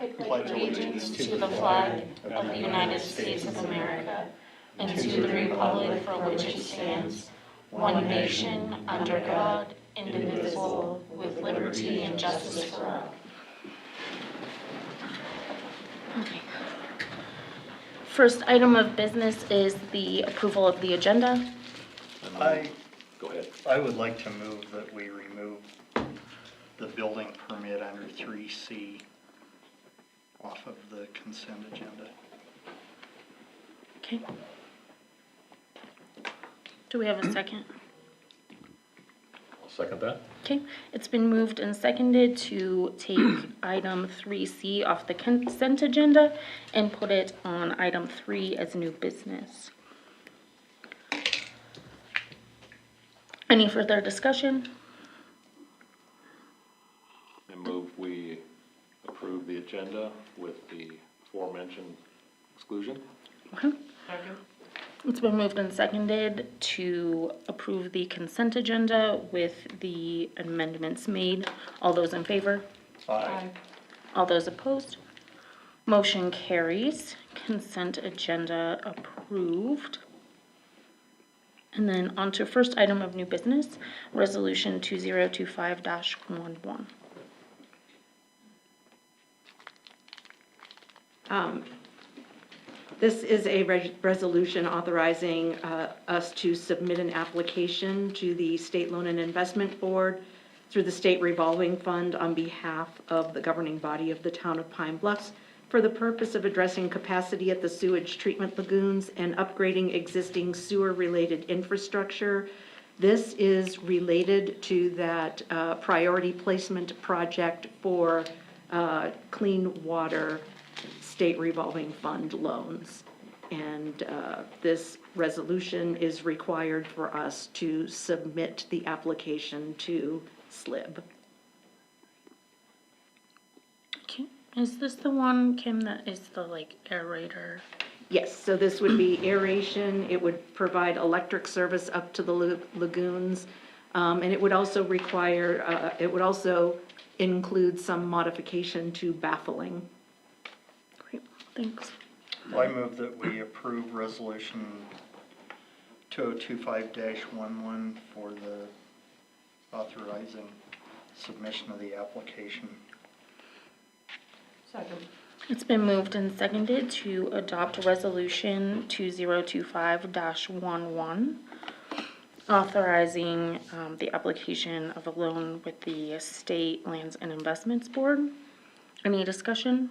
I pledge allegiance to the flag of the United States of America and to the republic for which it stands, one nation, under God, indivisible, with liberty and justice for all. Okay. First item of business is the approval of the agenda. Go ahead. I would like to move that we remove the building permit under 3C off of the consent agenda. Okay. Do we have a second? I'll second that. Okay, it's been moved and seconded to take item 3C off the consent agenda and put it on item 3 as new business. Any further discussion? I move we approve the agenda with the aforementioned exclusion. Okay. It's been moved and seconded to approve the consent agenda with the amendments made. All those in favor? Aye. All those opposed? Motion carries. Consent agenda approved. And then on to first item of new business, resolution 2025-11. This is a resolution authorizing us to submit an application to the State Loan and Investment Board through the State Revolving Fund on behalf of the governing body of the town of Pine Bluffs for the purpose of addressing capacity at the sewage treatment lagoons and upgrading existing sewer-related infrastructure. This is related to that priority placement project for clean water State Revolving Fund loans. And this resolution is required for us to submit the application to SLIB. Okay, is this the one, Kim, that is the like aerator? Yes, so this would be aeration, it would provide electric service up to the lagoons, and it would also require, it would also include some modification to baffling. Great, thanks. I move that we approve resolution 2025-11 for the authorizing submission of the application. Second. It's been moved and seconded to adopt resolution 2025-11, authorizing the application of a loan with the State Lands and Investments Board. Any discussion?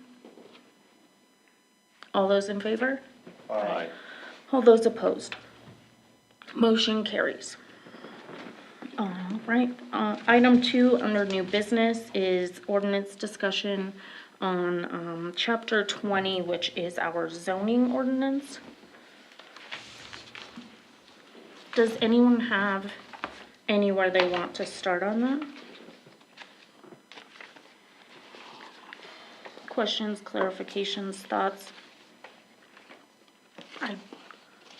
All those in favor? Aye. All those opposed? Motion carries. All right, item 2 under new business is ordinance discussion on chapter 20, which is our zoning ordinance. Does anyone have anywhere they want to start on that? Questions, clarifications, thoughts?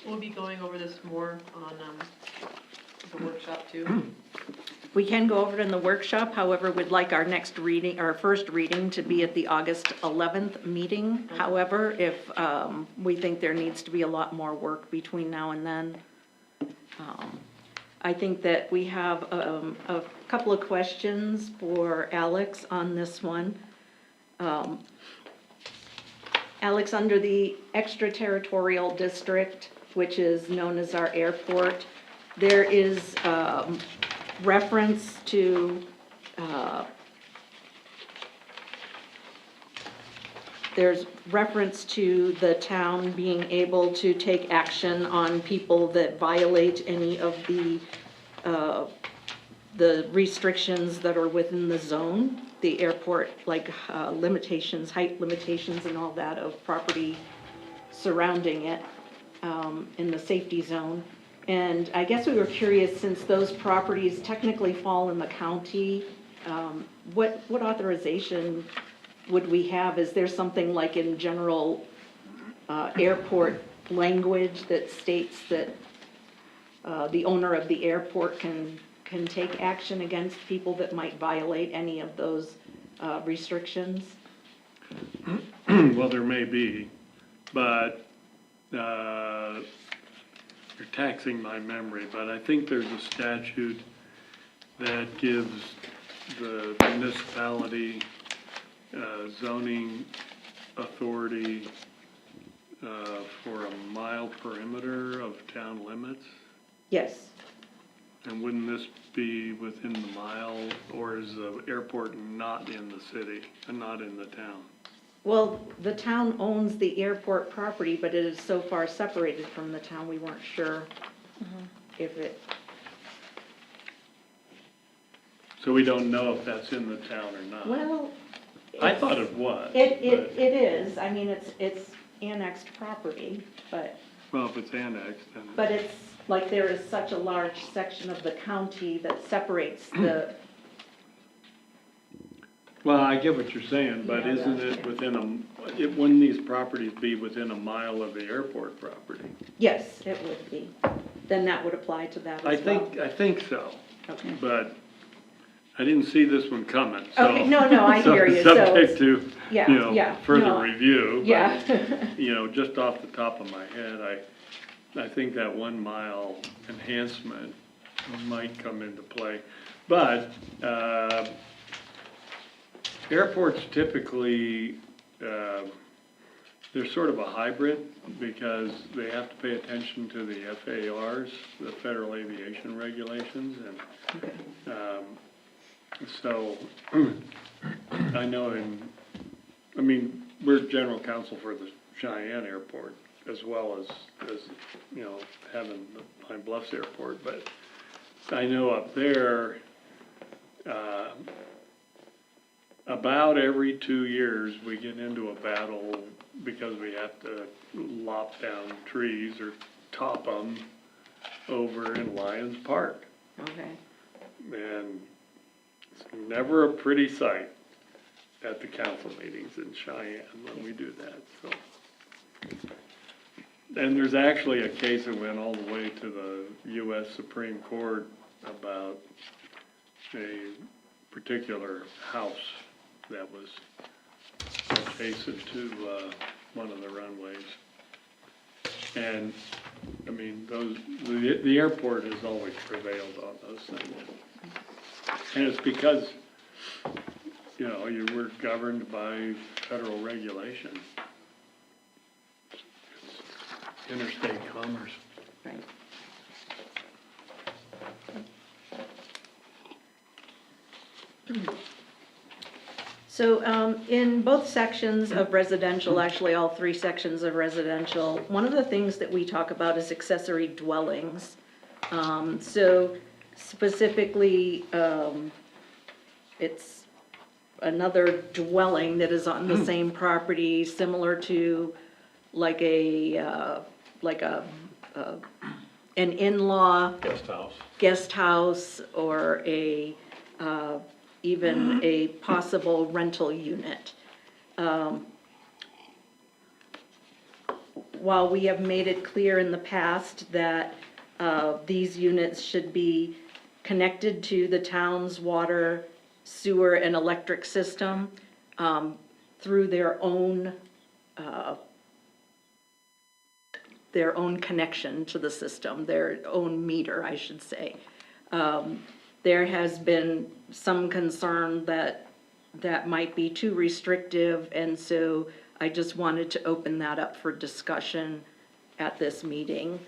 We'll be going over this more on the workshop too. We can go over it in the workshop, however, we'd like our next reading, our first reading to be at the August 11th meeting. However, if we think there needs to be a lot more work between now and then. I think that we have a couple of questions for Alex on this one. Alex, under the extraterritorial district, which is known as our airport, there is reference to there's reference to the town being able to take action on people that violate any of the restrictions that are within the zone, the airport, like limitations, height limitations and all that of property surrounding it in the safety zone. And I guess we were curious, since those properties technically fall in the county, what authorization would we have? Is there something like in general airport language that states that the owner of the airport can take action against people that might violate any of those restrictions? Well, there may be, but, you're taxing my memory, but I think there's a statute that gives the municipality, zoning authority, for a mile perimeter of town limits. Yes. And wouldn't this be within the mile, or is the airport not in the city, and not in the town? Well, the town owns the airport property, but it is so far separated from the town, we weren't sure if it, So we don't know if that's in the town or not. well. I thought it was. It is, I mean, it's annexed property, but, Well, if it's annexed, then. but it's, like, there is such a large section of the county that separates the, Well, I get what you're saying, but Yeah, isn't that's- it within wouldn't these properties be within a mile of the airport property? yes, it would be. Then that would apply to that I as well. think so, Okay. but I didn't see this one coming, so. Okay, no, I hear you, so Subject to, yeah, you know, yeah, further no. review. but, Yeah. You know, just off the top of my head, I think that 1 mile enhancement might come into play. But, airports typically, they're sort of a hybrid because they have to pay attention to the FARs, the Federal Aviation Regulations, and, so, I know we're general counsel for the Cheyenne Airport as well as, you know, having the Pine Bluffs Airport, but I know up there, about every 2 years, we get into a battle because we have to lop down trees or top them over in Lions Park. Okay. And it's never a pretty sight at the council meetings in Cheyenne when we do that, so. And there's actually a case that went all the way to the US Supreme Court about a particular house that was adjacent to, one of the runways. And, I mean, the airport has always prevailed on those things. And it's because, you know, we're governed by federal regulation. It's interstate commerce. Right. So, in both sections of residential, actually all 3 sections of residential, one of the things that we talk about is accessory dwellings. So specifically, it's another dwelling that is on the same property, similar to like an in-law guest house or even a possible rental unit. While we have made it clear in the past that these units should be connected to the town's water, sewer, and electric system through their own connection to the system, their own meter, I should say. There has been some concern that that might be too restrictive, and so I just wanted to open that up for discussion at this meeting.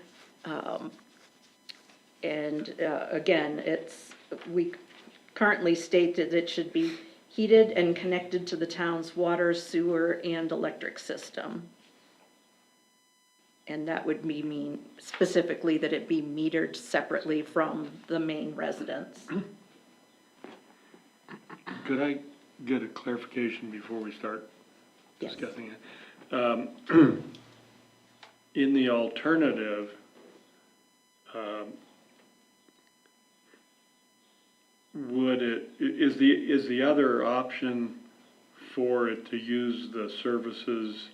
Again, we currently state that it should be heated and connected to the town's water, sewer, and electric system. And that would mean specifically that it be metered separately from the main residence. Could I get a clarification before we start Yes. discussing it? In the alternative, is the other option for it to use the services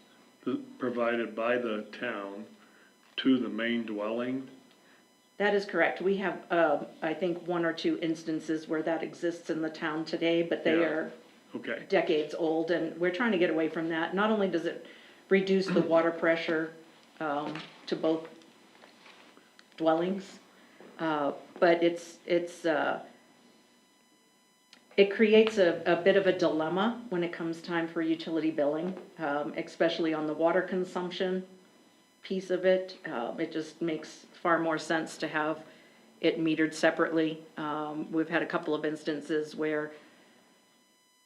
provided by the town to the main dwelling? That is correct. We have, I think, 1 or 2 instances where that exists in the town today, but they Yeah. are Okay, decades old, and we're trying to get away from that. Not only does it reduce the water pressure to both dwellings, but it creates a bit of a dilemma when it comes time for utility billing, especially on the water consumption piece of it. It just makes far more sense to have it metered separately. We've had a couple of instances where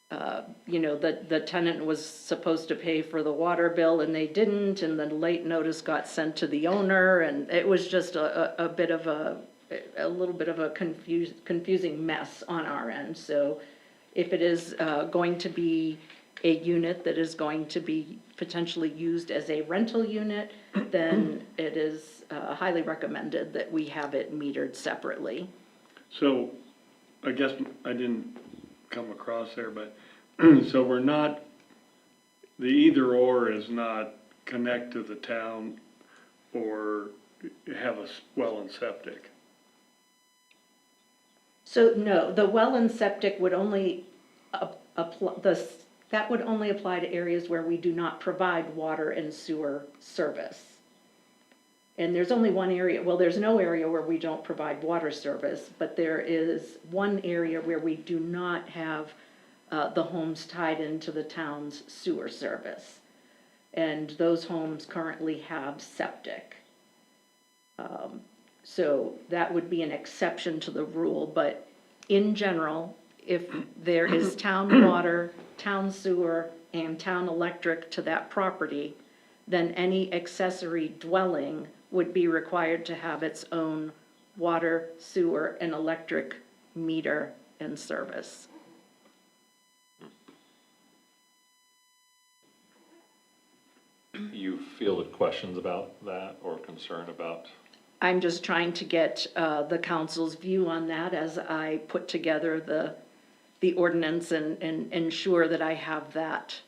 the tenant was supposed to pay for the water bill and they didn't, and then late notice got sent to the owner, and it was just a bit of a little bit of a confusing mess on our end. So if it is going to be a unit that is going to be potentially used as a rental unit, then it is highly recommended that we have it metered separately. so I guess I didn't come across there, but, so we're not, the either or is not connect to the town or have a well and septic. So no, the well and septic would only that would only apply to areas where we do not provide water and sewer service. And there's only one area, well, there's no area where we don't provide water service, but there is one area where we do not have the homes tied into the town's sewer service. And those homes currently have septic. So that would be an exception to the rule, but in general, if there is town water, town sewer, and town electric to that property, then any accessory dwelling would be required to have its own water, sewer, and electric meter and service. You fielded questions about that or concern about? I'm just trying to get the council's view on that as I put together the ordinance and ensure that I have that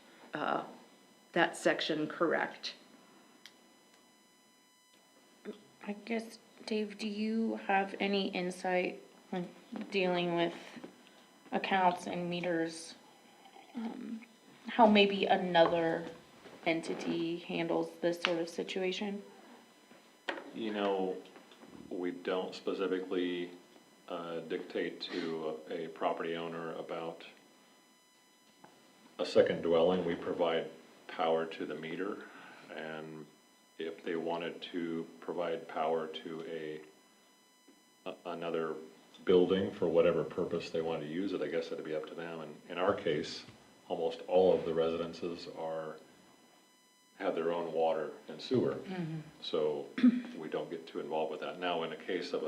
section correct. I guess, Dave, do you have any insight when dealing with accounts and meters? How maybe another entity handles this sort of situation? We don't specifically dictate to a property owner about a second dwelling. We provide power to the meter, and if they wanted to provide power to another building for whatever purpose they want to use it, I guess that'd be up to them. And in our case, almost all of the residences have their own water and sewer. So we don't get too involved with that. Now, in a case of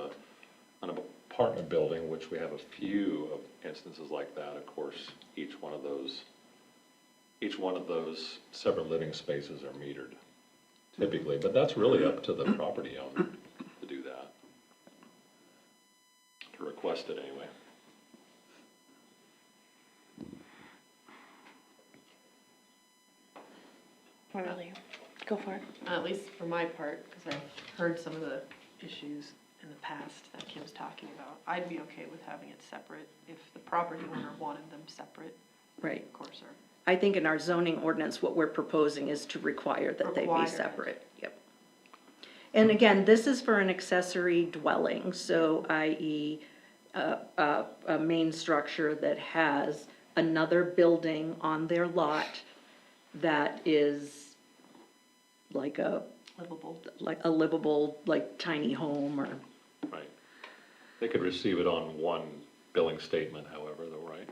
an apartment building, which we have a few of instances like that, of course, each one of those separate living spaces are metered typically, but that's really up to the property owner to do that, to request it anyway. Really? Go for it. At least for my part, because I've heard some of the issues in the past that Kim's talking about. I'd be okay with having it separate if the property owner wanted them separate. Right. Of course, or I think in our zoning ordinance, what we're proposing is to require that they Require be it. separate. Yep. And again, this is for an accessory dwelling, so i.e. a main structure that has another building on their lot that is like a livable, like tiny home or. Right. They could receive it on one billing statement, however, though, right?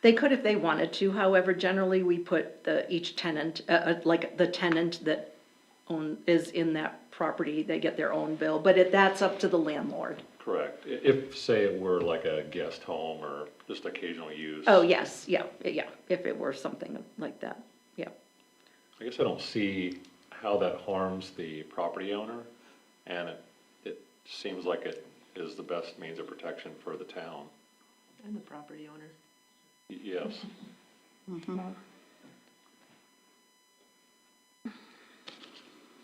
They could if they wanted to, however, generally we put each tenant, like the tenant that is in that property, they get their own bill, but that's up to the landlord. Correct. If, say, it were like a guest home or just occasional use. Oh, yes, yeah, if it were something like that, yeah. I guess I don't see how that harms the property owner, and it seems like it is the best means of protection for the town. and the property owner. Yes.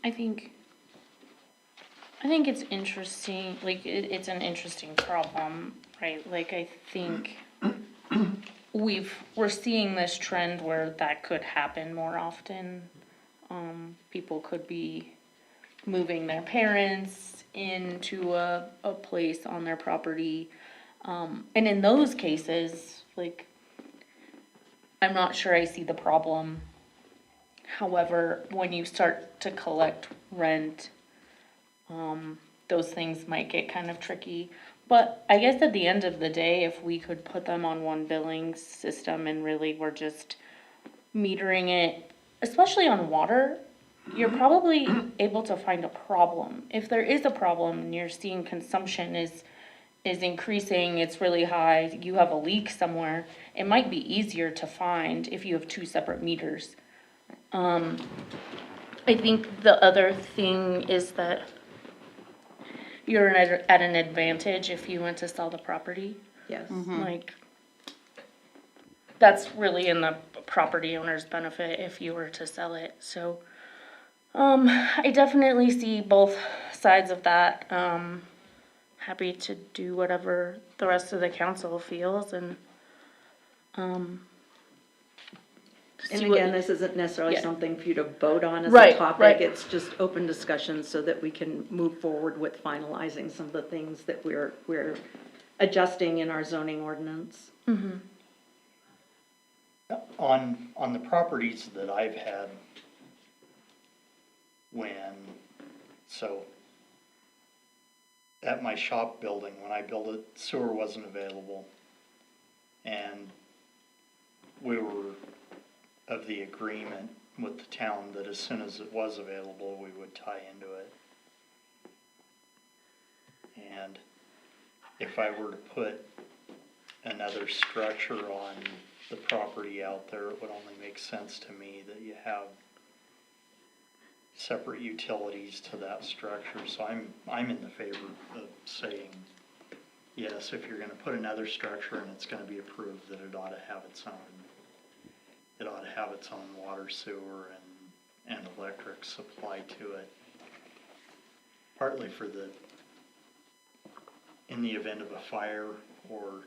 I think it's interesting, like, it's an interesting problem, right? Like, I think we're seeing this trend where that could happen more often. People could be moving their parents into a place on their property. And in those cases, like, I'm not sure I see the problem. However, when you start to collect rent, those things might get kind of tricky. But I guess at the end of the day, if we could put them on one billing system and really we're just metering it, especially on water, you're probably able to find a problem. If there is a problem and you're seeing consumption is increasing, it's really high, you have a leak somewhere, it might be easier to find if you have two separate meters. I think the other thing is that you're at an advantage if you went to sell the property. Yes. Like, that's really in the property owner's benefit if you were to sell it, so. I definitely see both sides of that. Happy to do whatever the rest of the council feels and, And see what- again, this isn't necessarily Yeah. something for you to vote on as a Right, topic. right. It's just open discussion so that we can move forward with finalizing some of the things that we're adjusting in our zoning ordinance. On the properties that I've had, so at my shop building, when I built it, sewer wasn't available. And we were of the agreement with the town that as soon as it was available, we would tie into it. And if I were to put another structure on the property out there, it would only make sense to me that you have separate utilities to that structure. So I'm in the favor of saying, yes, if you're gonna put another structure and it's gonna be approved, that it ought to have its own water, sewer, and electric supply to it. Partly in the event of a fire or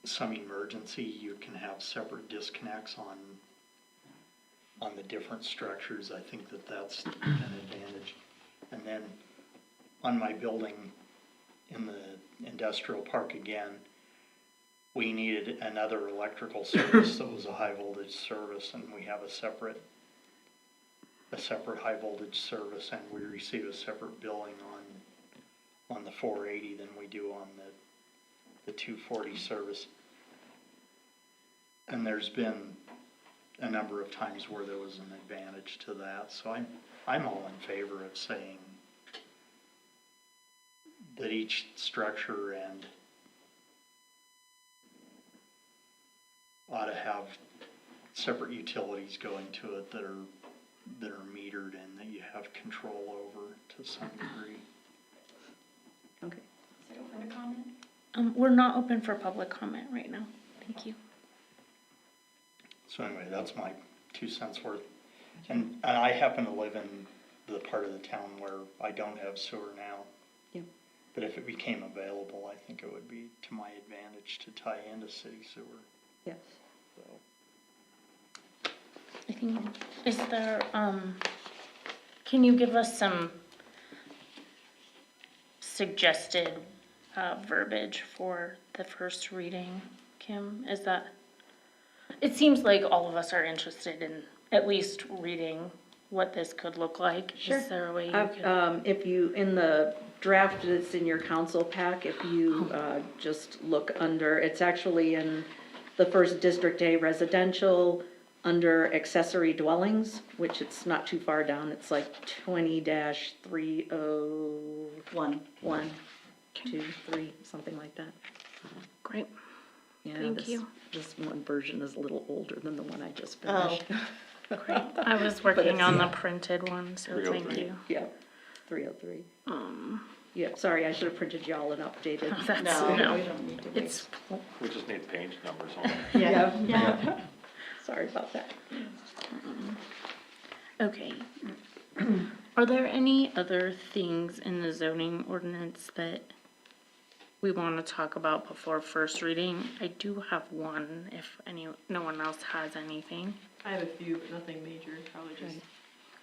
some emergency, you can have separate disconnects on the different structures. I think that's an advantage. And then on my building in the industrial park again, we needed another electrical service that was a high voltage service, and we have a separate high voltage service, and we receive a separate billing on the 480 than we do on the 240 service. And there's been a number of times where there was an advantage to that, so I'm all in favor of saying that each structure and ought to have separate utilities going to it that are metered and that you have control over to some degree. Okay. Is it open to comment? we're not open for public comment right now, thank you. So anyway, that's my 2 cents worth. And I happen to live in the part of the town where I don't have sewer now. Yep. But if it became available, I think it would be to my advantage to tie into city sewer. Yes. So. I think, is there, can you give us some suggested, verbiage for the first reading, Kim? Is that, it seems like all of us are interested in at least reading what this could look like. Sure. Is there a way you could? If you, in the draft that's in your council pack, if you, just look under, it's actually in the first District A residential, under accessory dwellings, which it's not too far down, it's like 20-301, 2, 3, something like that. Great, Yeah, Thank you. This one version is a little older than the one I just Oh. finished. great. I was working on the printed one, so thank 303. you. Yeah, 303. Yeah, sorry, I should have printed y'all an updated. That's, No, no, we don't need to wait. it's, We just need page numbers on it. Yeah. Sorry about that. okay. Are there any other things in the zoning ordinance that we want to talk about before first reading. I do have one, if no one else has anything. I have a few, but nothing major, probably just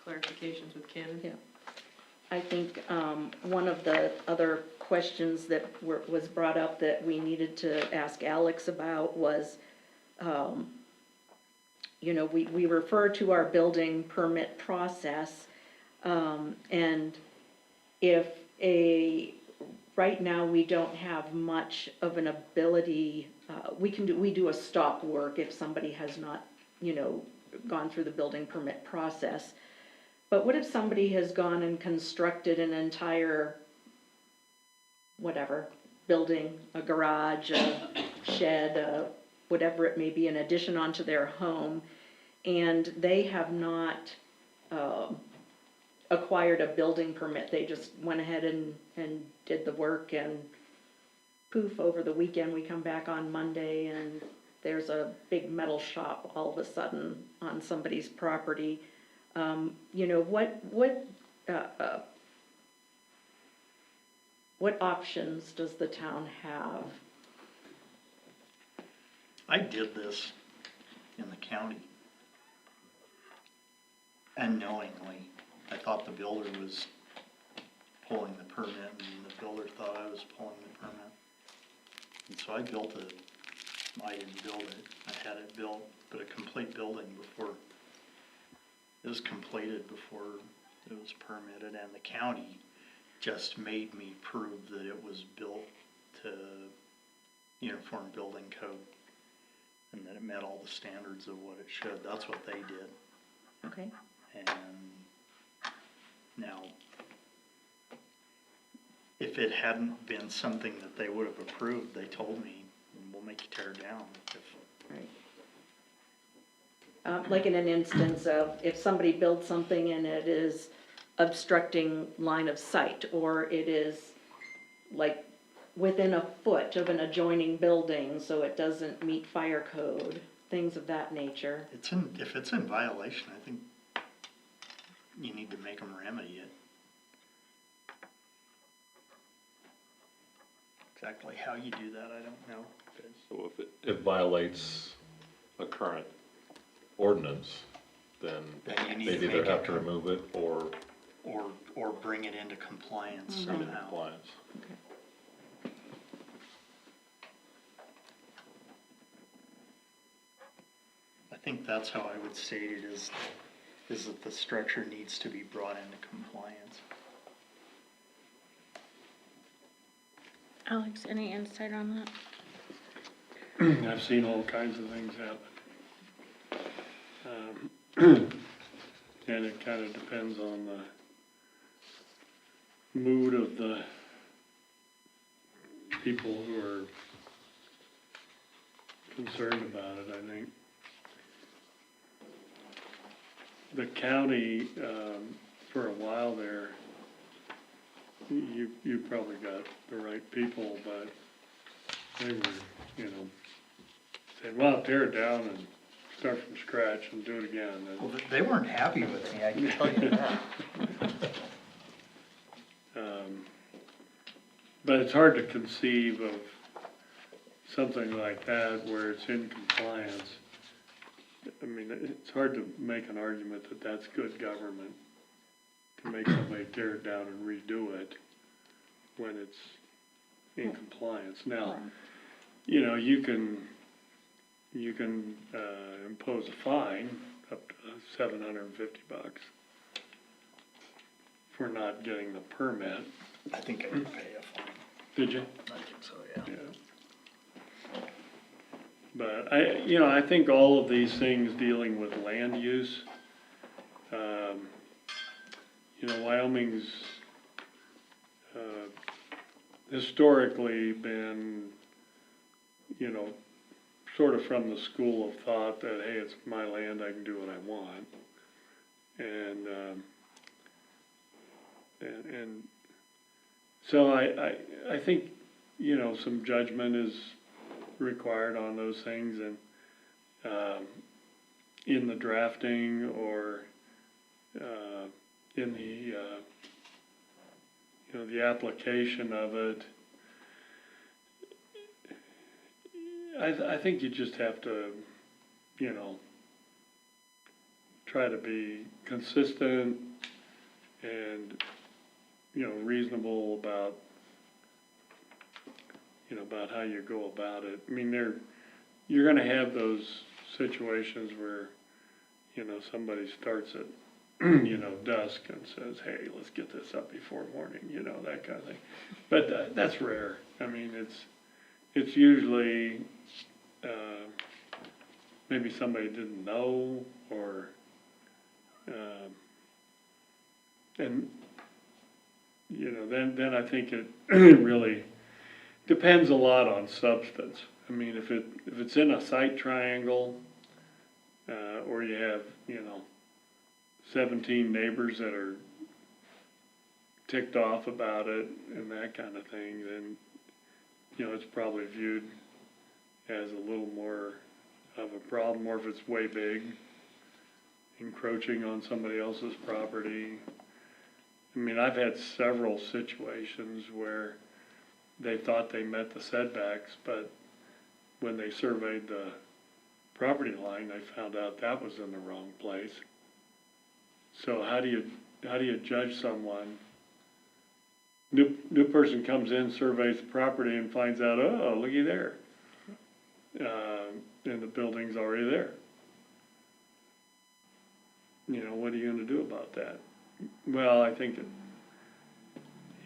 clarifications with Ken. Yeah. I think one of the other questions that was brought up that we needed to ask Alex about was, you know, we refer to our building permit process, and if right now we don't have much of an ability, we do a stop work if somebody has not, you know, gone through the building permit process. But what if somebody has gone and constructed an entire, whatever, building, a garage, a shed, whatever it may be, an addition onto their home, and they have not acquired a building permit, they just went ahead and did the work, and poof, over the weekend, we come back on Monday and there's a big metal shop all of a sudden on somebody's property. You know, what options does the town have? I did this in the county. Unknowingly, I thought the builder was pulling the permit, and the builder thought I was pulling the permit. And so I didn't build it, I had it built, but a complete building before, it was completed before it was permitted, and the county just made me prove that it was built to uniform building code, and that it met all the standards of what it should. That's what they did. Okay. And now, if it hadn't been something that they would have approved, they told me, we'll make you tear it down. Right. Like in an instance of if somebody builds something and it is obstructing line of sight, or it is like within a foot of an adjoining building, so it doesn't meet fire code, things of that nature. If it's in violation, I think you need to make them remedy it. Exactly how you do that, I don't know. Okay, so if it violates a current ordinance, then Then you need they'd to either make have it to remove it or Or bring it into compliance bring it in somehow. compliance. I think that's how I would state it, is that the structure needs to be brought into compliance. Alex, any insight on that? I've seen all kinds of things happen. And it kind of depends on the mood of the people who are concerned about it, I think. The county, for a while there, you probably got the right people, but they were, you know, saying, well, tear it down and start from scratch and do it again. Well, they weren't happy with me, I can tell you that. But it's hard to conceive of something like that where it's in compliance. I mean, it's hard to make an argument that that's good government, to make somebody tear it down and redo it when it's in compliance. Now, you know, you can impose a fine up to $750 for not getting the permit. I think I would pay a fine. Did you? I think so, yeah. Yeah. But I think all of these things dealing with land use, Wyoming's, historically been, sort of from the school of thought that, hey, it's my land, I can do what I want. And so I think, some judgment is required on those things, and in the drafting or in the the application of it. I think you just have to, you know, try to be consistent and, you know, reasonable about, you know, about how you go about it. I mean, you're gonna have those situations where, you know, somebody starts at, you know, dusk and says, hey, let's get this up before morning, you know, that kind of thing. But that's rare. I mean, it's usually, maybe somebody didn't know, or, and, you know, then I think it really depends a lot on substance. I mean, if it's in a site triangle, or you have, you know, 17 neighbors that are ticked off about it and that kind of thing, then, you know, it's probably viewed as a little more of a problem, or if it's way big, encroaching on somebody else's property. I mean, I've had several situations where they thought they met the setbacks, but when they surveyed the property line, they found out that was in the wrong place. So how do you judge someone? New person comes in, surveys the property, and finds out, oh, looky there, and the building's already there. You know, what are you going to do about that? Well, I think that,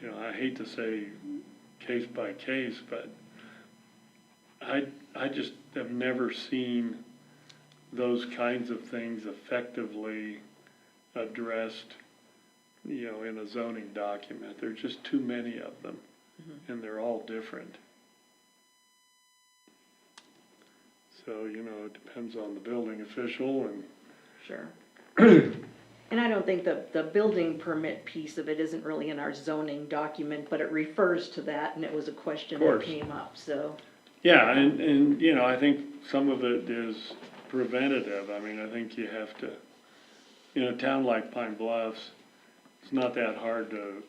you know, I hate to say case by case, but I just have never seen those kinds of things effectively addressed, you know, in a zoning document. There's just too many of them, and they're all different. So, you know, it depends on the building official and. Sure. And I don't think the building permit piece of it isn't really in our zoning document, but it refers to that, and it was a question that came up, so. Yeah, and, you know, I think some of it is preventative. I mean, I think you have to, in a town like Pine Bluffs, it's not that hard to,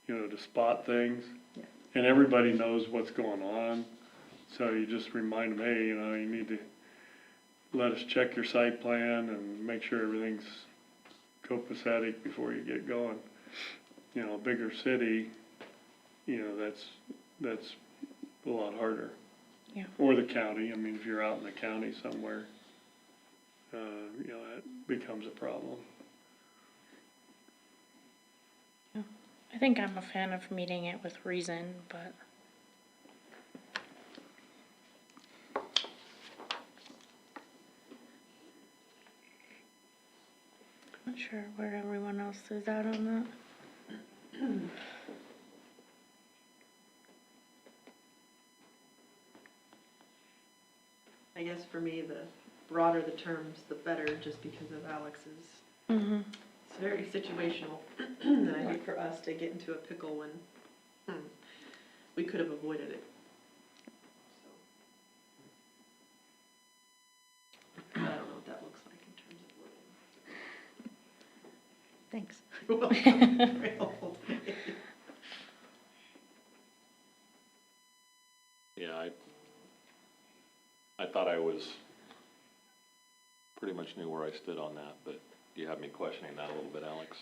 you know, to spot things. Yeah. And everybody knows what's going on, so you just remind them, hey, you know, you need to let us check your site plan and make sure everything's copacetic before you get going. You know, a bigger city, you know, that's a lot harder. Yeah. Or the county. I mean, if you're out in the county somewhere, you know, that becomes a problem. I think I'm a fan of meeting it with reason, but. Not sure where everyone else is at on that. I guess for me, the broader the terms, the better, just because of Alex's. Mm-hmm. It's very situational, and I hate for us to get into a pickle when we could have avoided it. So. I don't know what that looks like in terms Thanks. of wording. You're welcome. Very helpful to me. Yeah, I thought I was, pretty much knew where I stood on that, but you have me questioning that a little bit, Alex.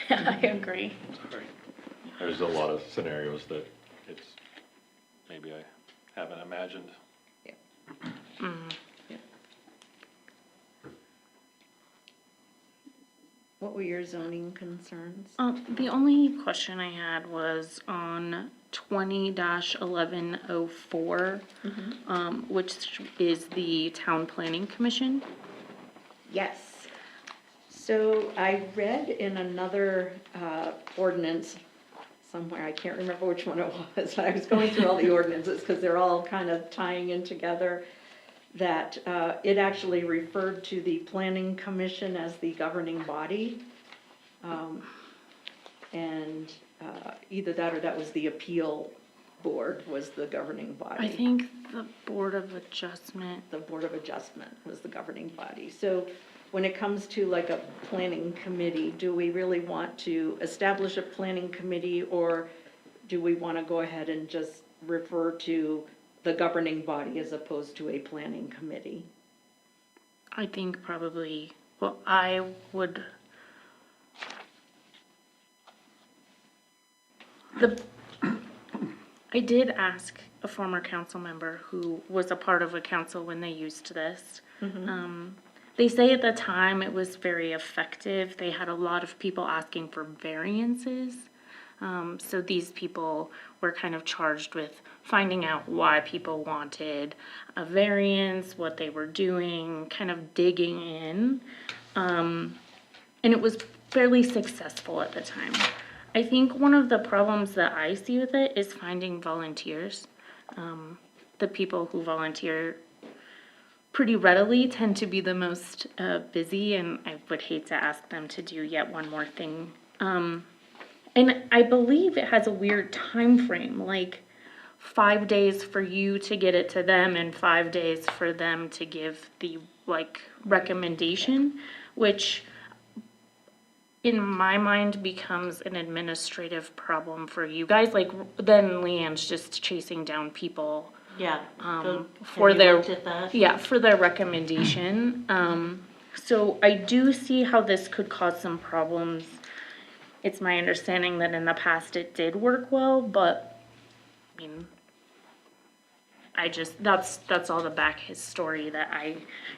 So. I agree. Sorry. There's a lot of scenarios that it's, maybe I haven't imagined. Mm. What were your zoning concerns? The only question I had was on 20-1104, which is the Town Planning Commission. Yes. So I read in another ordinance somewhere, I can't remember which one it was, I was going through all the ordinances because they're all kind of tying in together, that it actually referred to the Planning Commission as the governing body. And either that or that was the appeal board was the governing body. I think the Board of Adjustment. The Board of Adjustment was the governing body. So when it comes to like a planning committee, do we really want to establish a planning committee, or do we want to go ahead and just refer to the governing body as opposed to a planning committee. I think probably, well, I would, I did ask a former council member who was a part of a council when they used this. They say at the time it was very effective. They had a lot of people asking for variances. So these people were kind of charged with finding out why people wanted a variance, what they were doing, kind of digging in. And it was fairly successful at the time. I think one of the problems that I see with it is finding volunteers. The people who volunteer pretty readily tend to be the most busy, and I would hate to ask them to do yet one more thing. And I believe it has a weird time frame, like 5 days for you to get it to them and 5 days for them to give the recommendation, which in my mind becomes an administrative problem for you guys. Like then Leanne's just chasing down people Yeah. for Have you their looked at that? yeah, for their recommendation. So I do see how this could cause some problems. It's my understanding that in the past it did work well, but I mean, that's all the back story that I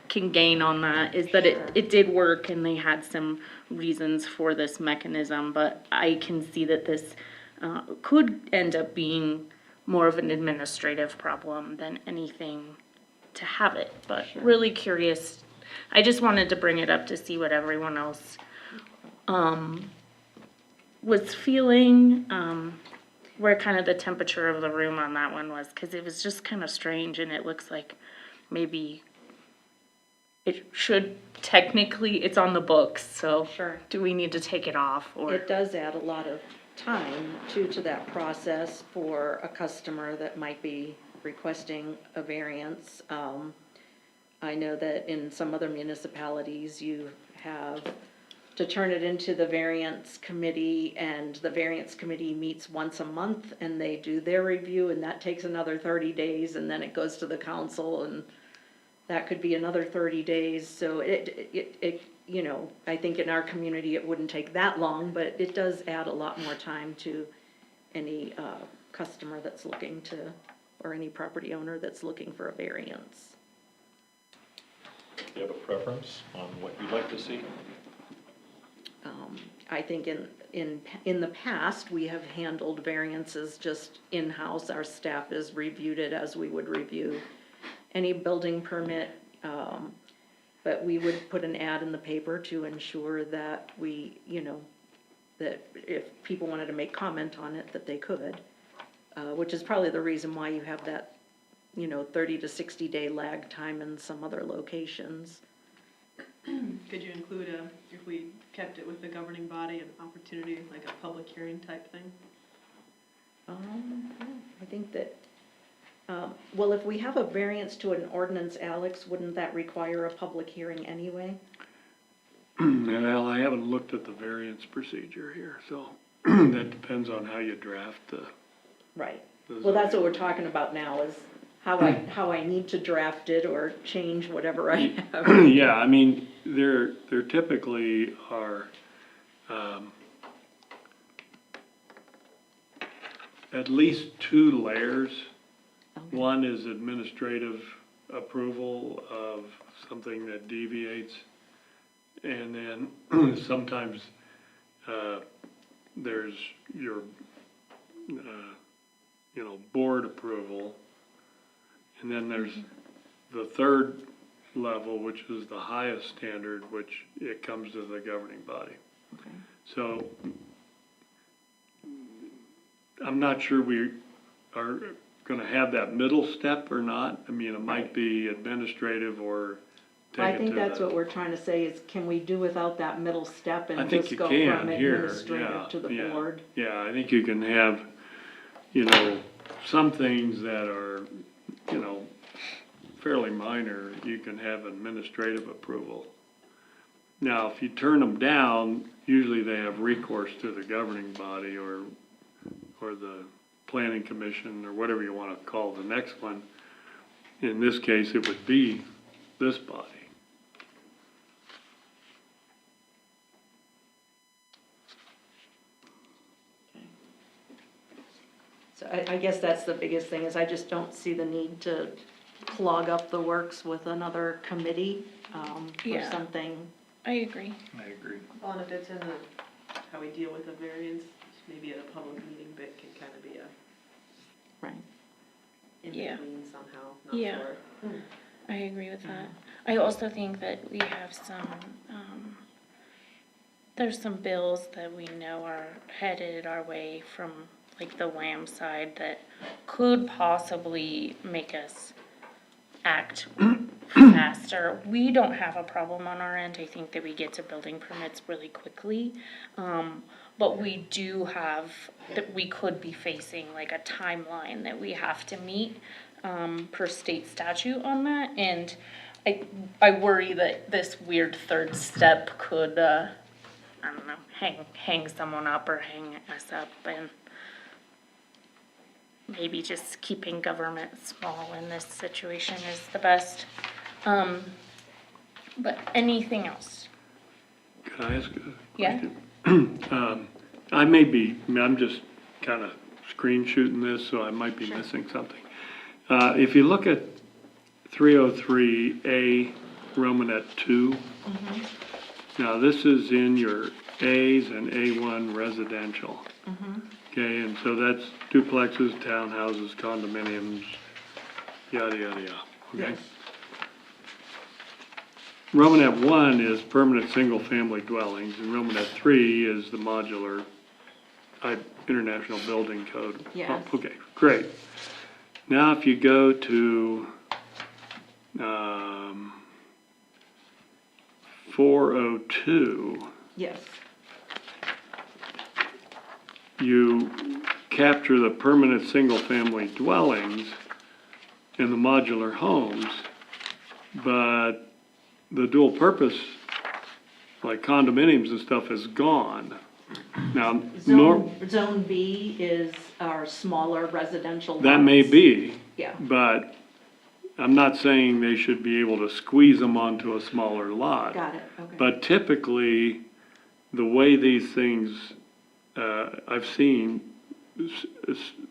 can gain on that, is that it did work and they had some reasons for this mechanism, but I can see that this could end up being more of an administrative problem than anything to have it, but really curious. I just wanted to bring it up to see what everyone else was feeling, where kind of the temperature of the room on that one was, because it was just kind of strange, and it looks like maybe it should, technically, it's on the books, so Sure. do we need to take it off, or? It does add a lot of time to that process for a customer that might be requesting a variance. I know that in some other municipalities, you have to turn it into the variance committee, and the variance committee meets once a month, and they do their review, and that takes another 30 days, and then it goes to the council, and that could be another 30 days, so it you know, I think in our community, it wouldn't take that long, but it does add a lot more time to any customer that's looking to, or any property owner that's looking for a variance. Do you have a preference on what you'd like to see? I think in the past, we have handled variances just in-house. Our staff has reviewed it as we would review any building permit. But we would put an ad in the paper to ensure that we, you know, that if people wanted to make comment on it, that they could. Which is probably the reason why you have that, you know, 30 to 60 day lag time in some other locations. Could you include if we kept it with the governing body, an opportunity, like a public hearing type thing? I think that, well, if we have a variance to an ordinance, Alex, wouldn't that require a public hearing anyway? Well, I haven't looked at the variance procedure here, so that depends on how you draft the. Right. the Well, that's what zoning. we're talking about now, is how I need to draft it or change whatever I have. Yeah, I mean, there typically are, at least 2 layers. Okay. One is administrative approval of something that deviates, and then sometimes, there's your, board approval. And then there's the third level, which is the highest standard, which it comes to the governing body. Okay. So I'm not sure we are gonna have that middle step or not. I mean, it might be administrative or I take it think to that's the. what we're trying to say, is can we do without that middle step I and think just you go can from here, administrative yeah, to the yeah. board? Yeah, I think you can have, some things that are, fairly minor, you can have administrative approval. Now, if you turn them down, usually they have recourse to the governing body or the planning commission or whatever you wanna call the next one. In this case, it would be this body. So I guess that's the biggest thing, is I just don't see the need to clog up the works with another committee, or Yeah. something. I agree. I agree. Well, and if it's in the, how we deal with the variance, maybe at a public meeting, but it can kind of be a Right. in Yeah. between somehow, not Yeah. for. I agree with that. I also think that we have some, there's some bills that we know are headed our way from like the WAM side that could possibly make us act faster. We don't have a problem on our end. I think that we get to building permits really quickly. But we do have, that we could be facing like a timeline that we have to meet, per state statute on that. And I worry that this weird third step could, I don't know, hang someone up or hang us up, and maybe just keeping government small in this situation is the best. But anything else? Can I ask a Yeah. question? I may be, I mean, I'm just kind of screen shooting this, so I might be missing something. If you look at 303A Romanet 2, now this is in your As and A1 residential. Okay, and so that's duplexes, townhouses, condominiums, yada, yada, yada, okay? Yes. Romanet 1 is permanent single-family dwellings, and Romanet 3 is the modular International Building Code. Yes. Oh, okay, great. Now, if you go to 402, Yes. you capture the permanent single-family dwellings and the modular homes, but the dual purpose, like condominiums and stuff, is gone. Now, Zone B is our smaller residential lots. that may be, Yeah, but I'm not saying they should be able to squeeze them onto a smaller lot. got it, okay. But typically, the way these things, I've seen,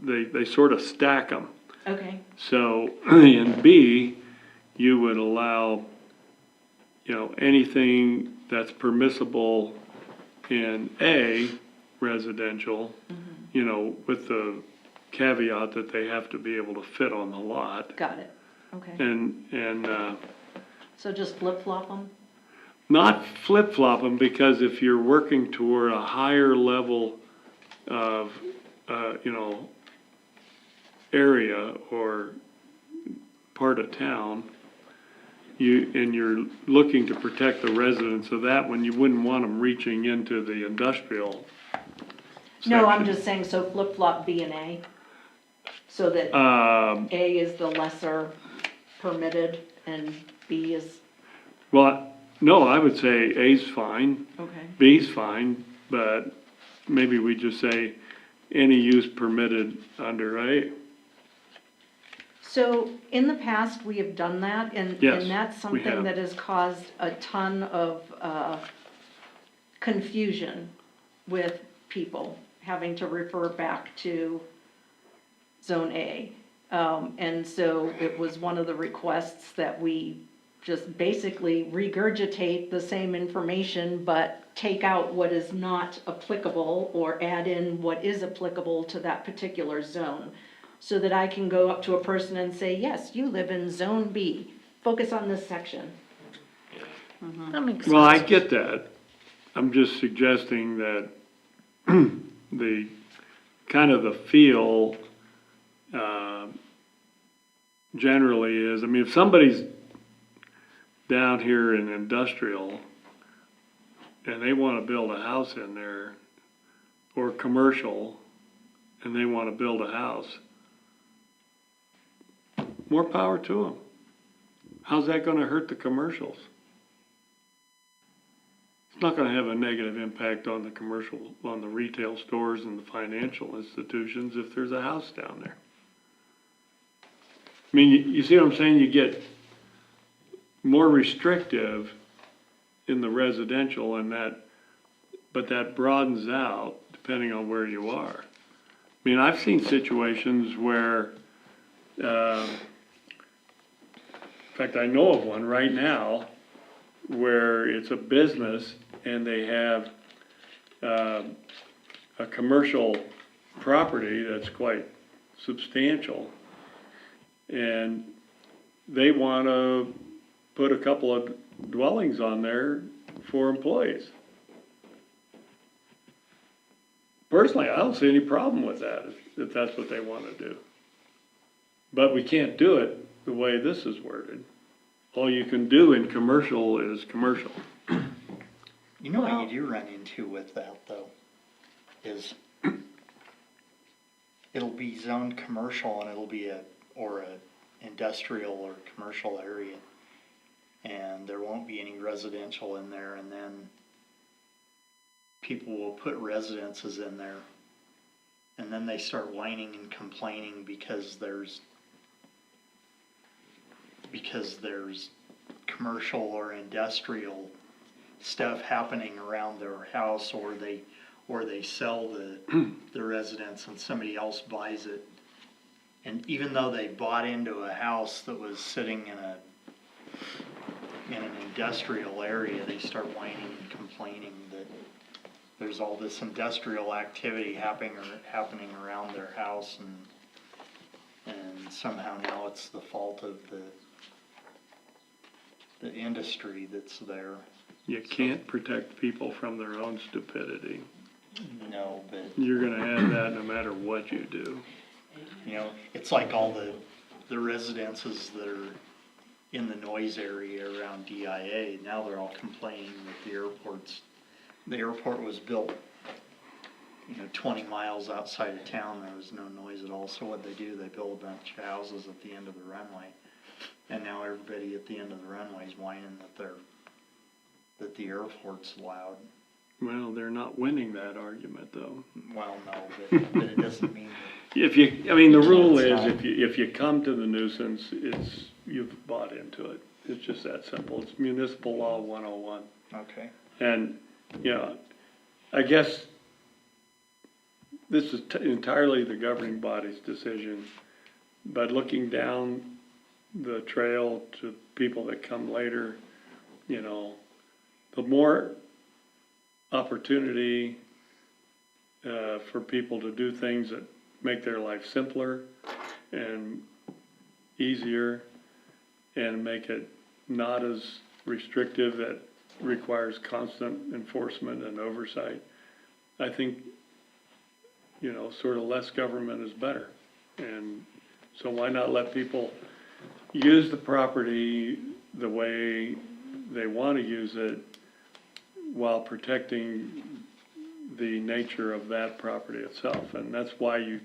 they sort of stack them. Okay, So in B, you would allow, anything that's permissible in A, residential, with the caveat that they have to be able to fit on the lot. got it, okay. And So just flip-flop them? not flip-flop them, because if you're working toward a higher level of, area or part of town, you're looking to protect the residents of that one, you wouldn't want them reaching into the industrial No, I'm section. just saying, so flip-flop B and A? So that A is the lesser permitted and B is, Well, no, I would say A's fine, okay. B's fine, but maybe we just say any use permitted under A. So in the past, we have done that, and Yes, that's we something have. that has caused a ton of confusion with people having to refer back to Zone A. And so it was one of the requests that we just basically regurgitate the same information, but take out what is not applicable or add in what is applicable to that particular zone. So that I can go up to a person and say, yes, you live in Zone B, focus on this section. That makes Well, I sense. get that. I'm just suggesting that the, kind of the feel, generally is, I mean, if somebody's down here in industrial and they wanna build a house in there, or commercial, and they wanna build a house, more power to them. How's that gonna hurt the commercials? It's not gonna have a negative impact on the commercial, on the retail stores and the financial institutions if there's a house down there. I mean, you see what I'm saying? You get more restrictive in the residential and but that broadens out depending on where you are. I mean, I've seen situations where, in fact, I know of one right now where it's a business and they have a commercial property that's quite substantial. And they want to put a couple of dwellings on there for employees. Personally, I don't see any problem with that, if that's what they want to do. But we can't do it the way this is worded. All you can do in commercial is commercial. You know what you do run into with that, though, is it'll be zoned commercial and it'll be a industrial or commercial area. And there won't be any residential in there, and then people will put residences in there. And then they start whining and complaining because there's commercial or industrial stuff happening around their house, or they sell the residence and somebody else buys it. And even though they bought into a house that was sitting in an industrial area, they start whining and complaining that there's all this industrial activity happening around their house, and somehow now it's the fault of the industry that's there. You can't protect people from their own stupidity. No, but You're gonna have that no matter what you do. you know, it's like all the residences that are in the noise area around DIA. Now they're all complaining that the airport was built, 20 miles outside of town. There was no noise at all. So what they do, they build a bunch of houses at the end of the runway, and now everybody at the end of the runway is whining that the airport's loud. Well, they're not winning that argument though. Well, no, but it doesn't mean that. The rule is if you come to the nuisance, you've bought into it. It's just that simple. It's municipal law 101. Okay. And, I guess this is entirely the governing body's decision, but looking down the trail to people that come later, the more opportunity for people to do things that make their life simpler and easier and make it not as restrictive that requires constant enforcement and oversight. I think, sort of less government is better. And so why not let people use the property the way they want to use it while protecting the nature of that property itself? And that's why you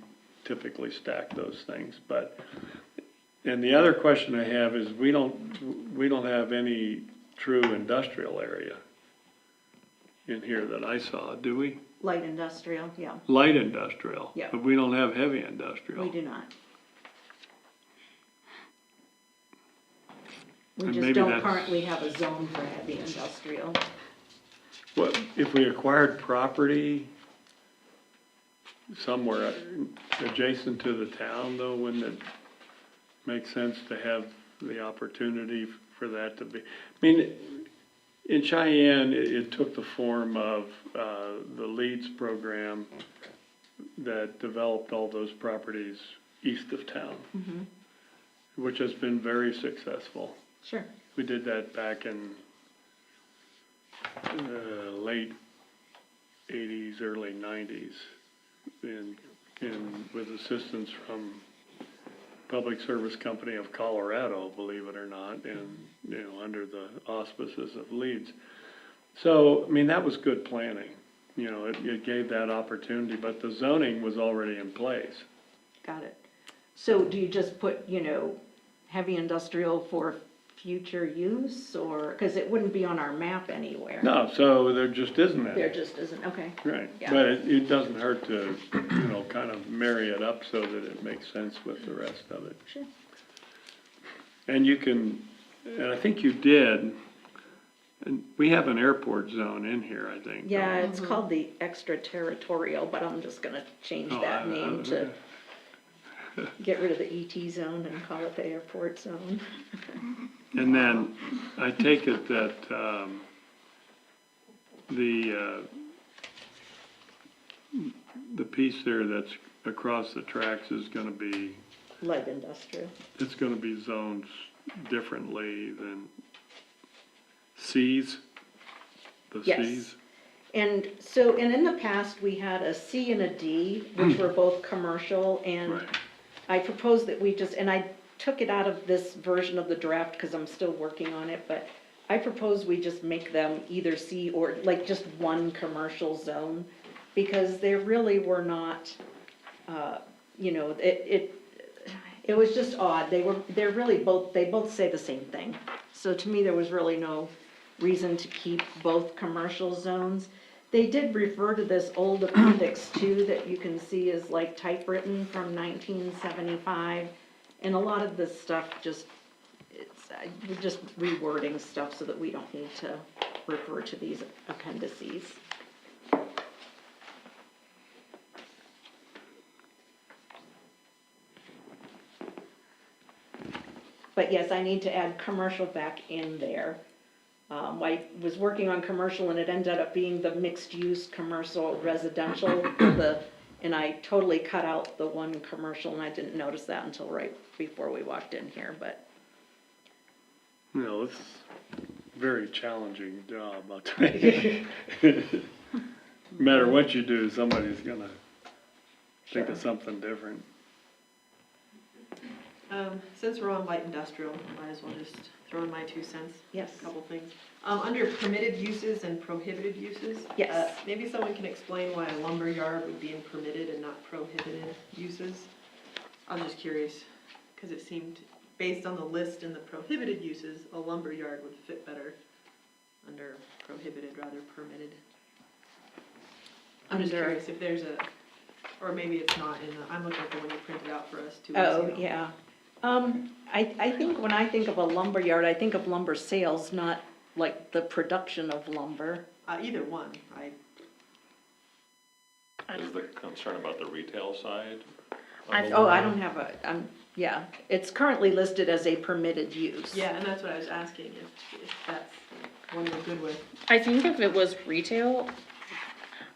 typically stack those things. And the other question I have is we don't have any true industrial area in here that I saw, do we? Light industrial, yeah, Light industrial. Yeah. But we don't have heavy industrial. we do not. We And just maybe don't that's- currently have a zone for heavy industrial. Well, if we acquired property somewhere adjacent to the town though, wouldn't it make sense to have the opportunity for that to be? In Cheyenne, it took the form of the LEADS program that developed all those properties east of town, which has been very successful. Sure. We did that back in late 80s, early 90s, and with assistance from Public Service Company of Colorado, believe it or not, and, under the auspices of LEADS. So, that was good planning. It gave that opportunity, but the zoning was already in place. Got it. So do you just put, heavy industrial for future use, or, because it wouldn't be on our map anywhere? No, so there just isn't any. There just isn't, okay. Right, Yeah. but it doesn't hurt to, kind of marry it up so that it makes sense with the rest of it. Sure. And you can, and I think you did, and we have an airport zone in here, I think. Yeah, it's called the extraterritorial, but I'm just gonna change Oh, that name to get rid of the ET zone and call it the airport zone. And then I take it that, the piece there that's across the tracks is gonna be, Light industrial. it's gonna be zoned differently than Cs, the Yes. Cs. And so, and in the past, we had a C and a D, which were both commercial, and Right. I proposed that we just, and I took it out of this version of the draft, because I'm still working on it, but I propose we just make them either C or, like, just one commercial zone, because they really were not, you know, it was just odd, they're really both, they both say the same thing. So to me, there was really no reason to keep both commercial zones. They did refer to this old appendix two that you can see is like typewritten from 1975. And a lot of this stuff just, we're just rewording stuff so that we don't need to refer to these appendices. But yes, I need to add commercial back in there. I was working on commercial and it ended up being the mixed-use commercial residential, and I totally cut out the one commercial, and I didn't notice that until right before we walked in here, but. You know, it's a very challenging job, I'll tell you. No matter what you do, somebody's gonna think of something different. Since we're on light industrial, might as well just throw in my 2 cents. Yes. A couple things. Under permitted uses and prohibited uses. Yes. Maybe someone can explain why a lumber yard would be in permitted and not prohibited uses? I'm just curious, because it seemed, based on the list and the prohibited uses, a lumber yard would fit better under prohibited rather permitted. I'm just Under- curious if there's a, or maybe it's not in the, I'm looking at the one you printed out for us 2 weeks Oh, ago. yeah. I think when I think of a lumber yard, I think of lumber sales, not like the production of lumber. Either one, Is the concern about the retail side? I don't have yeah, it's currently listed as a permitted use. yeah, and that's what I was asking, if that's one you're good with. I think if it was retail,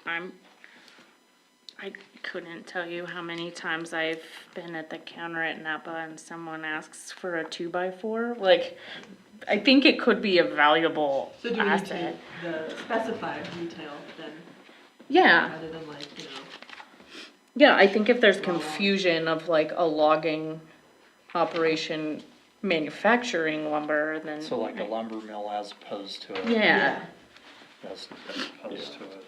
I couldn't tell you how many times I've been at the counter at Napa and someone asks for a 2x4. Like, I think it could be a valuable So do we need to asset. specify retail then, Yeah, rather than like, you know, yeah, I think if there's confusion of like a logging operation manufacturing lumber, then. So like a lumber mill as opposed to a. Yeah, As opposed to a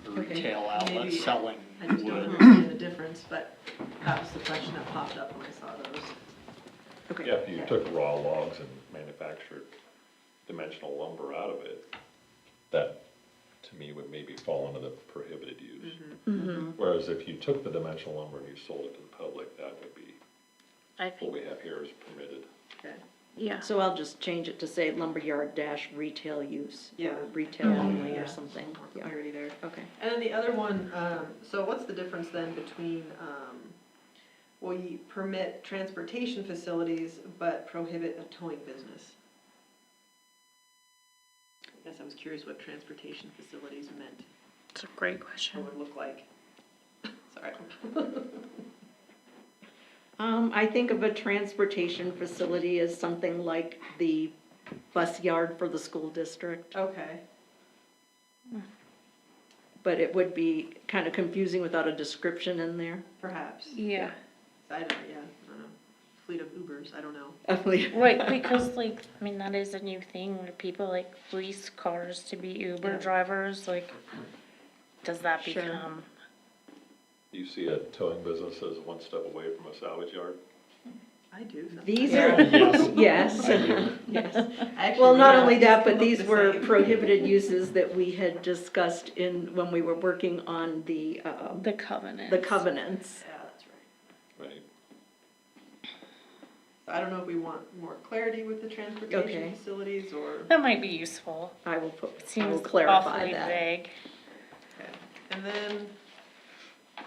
Okay, retail outlet maybe selling I just don't wood. understand the difference, but that was the question that popped up when I saw those. Okay. Yeah, if you took raw logs and manufactured dimensional lumber out of it, that, to me, would maybe fall under the prohibited use. Whereas if you took the dimensional lumber and you sold it to the public, that would be, I what think, we have here is permitted. Okay. yeah. So I'll just change it to say lumberyard dash retail use. Yeah. Or retail only Yeah. or something. More Yeah. clarity there. Okay. And then the other one, so what's the difference then between, well, you permit transportation facilities but prohibit a towing business? I guess I was curious what transportation facilities meant, It's a great or question. would look like. Sorry. I think of a transportation facility as something like the bus yard for the school district, Okay, but it would be kind of confusing without a description in there. perhaps. Yeah. I don't know. Fleet of Ubers, I don't know. Right, because like, I mean, that is a new thing, where people like lease cars to be Uber Yeah. drivers, like, does that Sure. become? You see a towing business as one step away from a salvage yard? I do. sometimes. These are, yes, yes. I actually Well, not read only these that, but look these the were same. prohibited uses that we had discussed when we were working on the The covenant. covenants. Yeah, that's right. Right. I don't know if we want more clarity with the transportation Okay. facilities or, That might be useful. I will put, I will Seems clarify awfully that. vague. okay. And then, I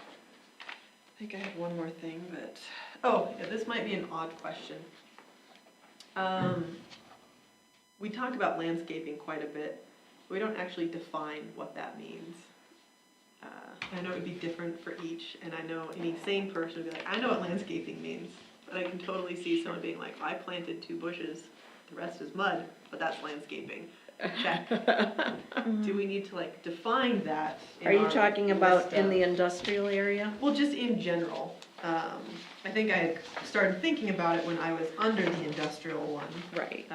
think I had one more thing, but, oh, yeah, this might be an odd question. We talk about landscaping quite a bit. We don't actually define what that means. I know it would be different for each, and I know any sane person would be like, I know what landscaping means. But I can totally see someone being like, I planted 2 bushes, the rest is mud, but that's landscaping. Check. Do we need to like define that? in Are you our talking about list in of- the industrial area? Well, just in general. I think I had started thinking about it when I was under the industrial one. Right.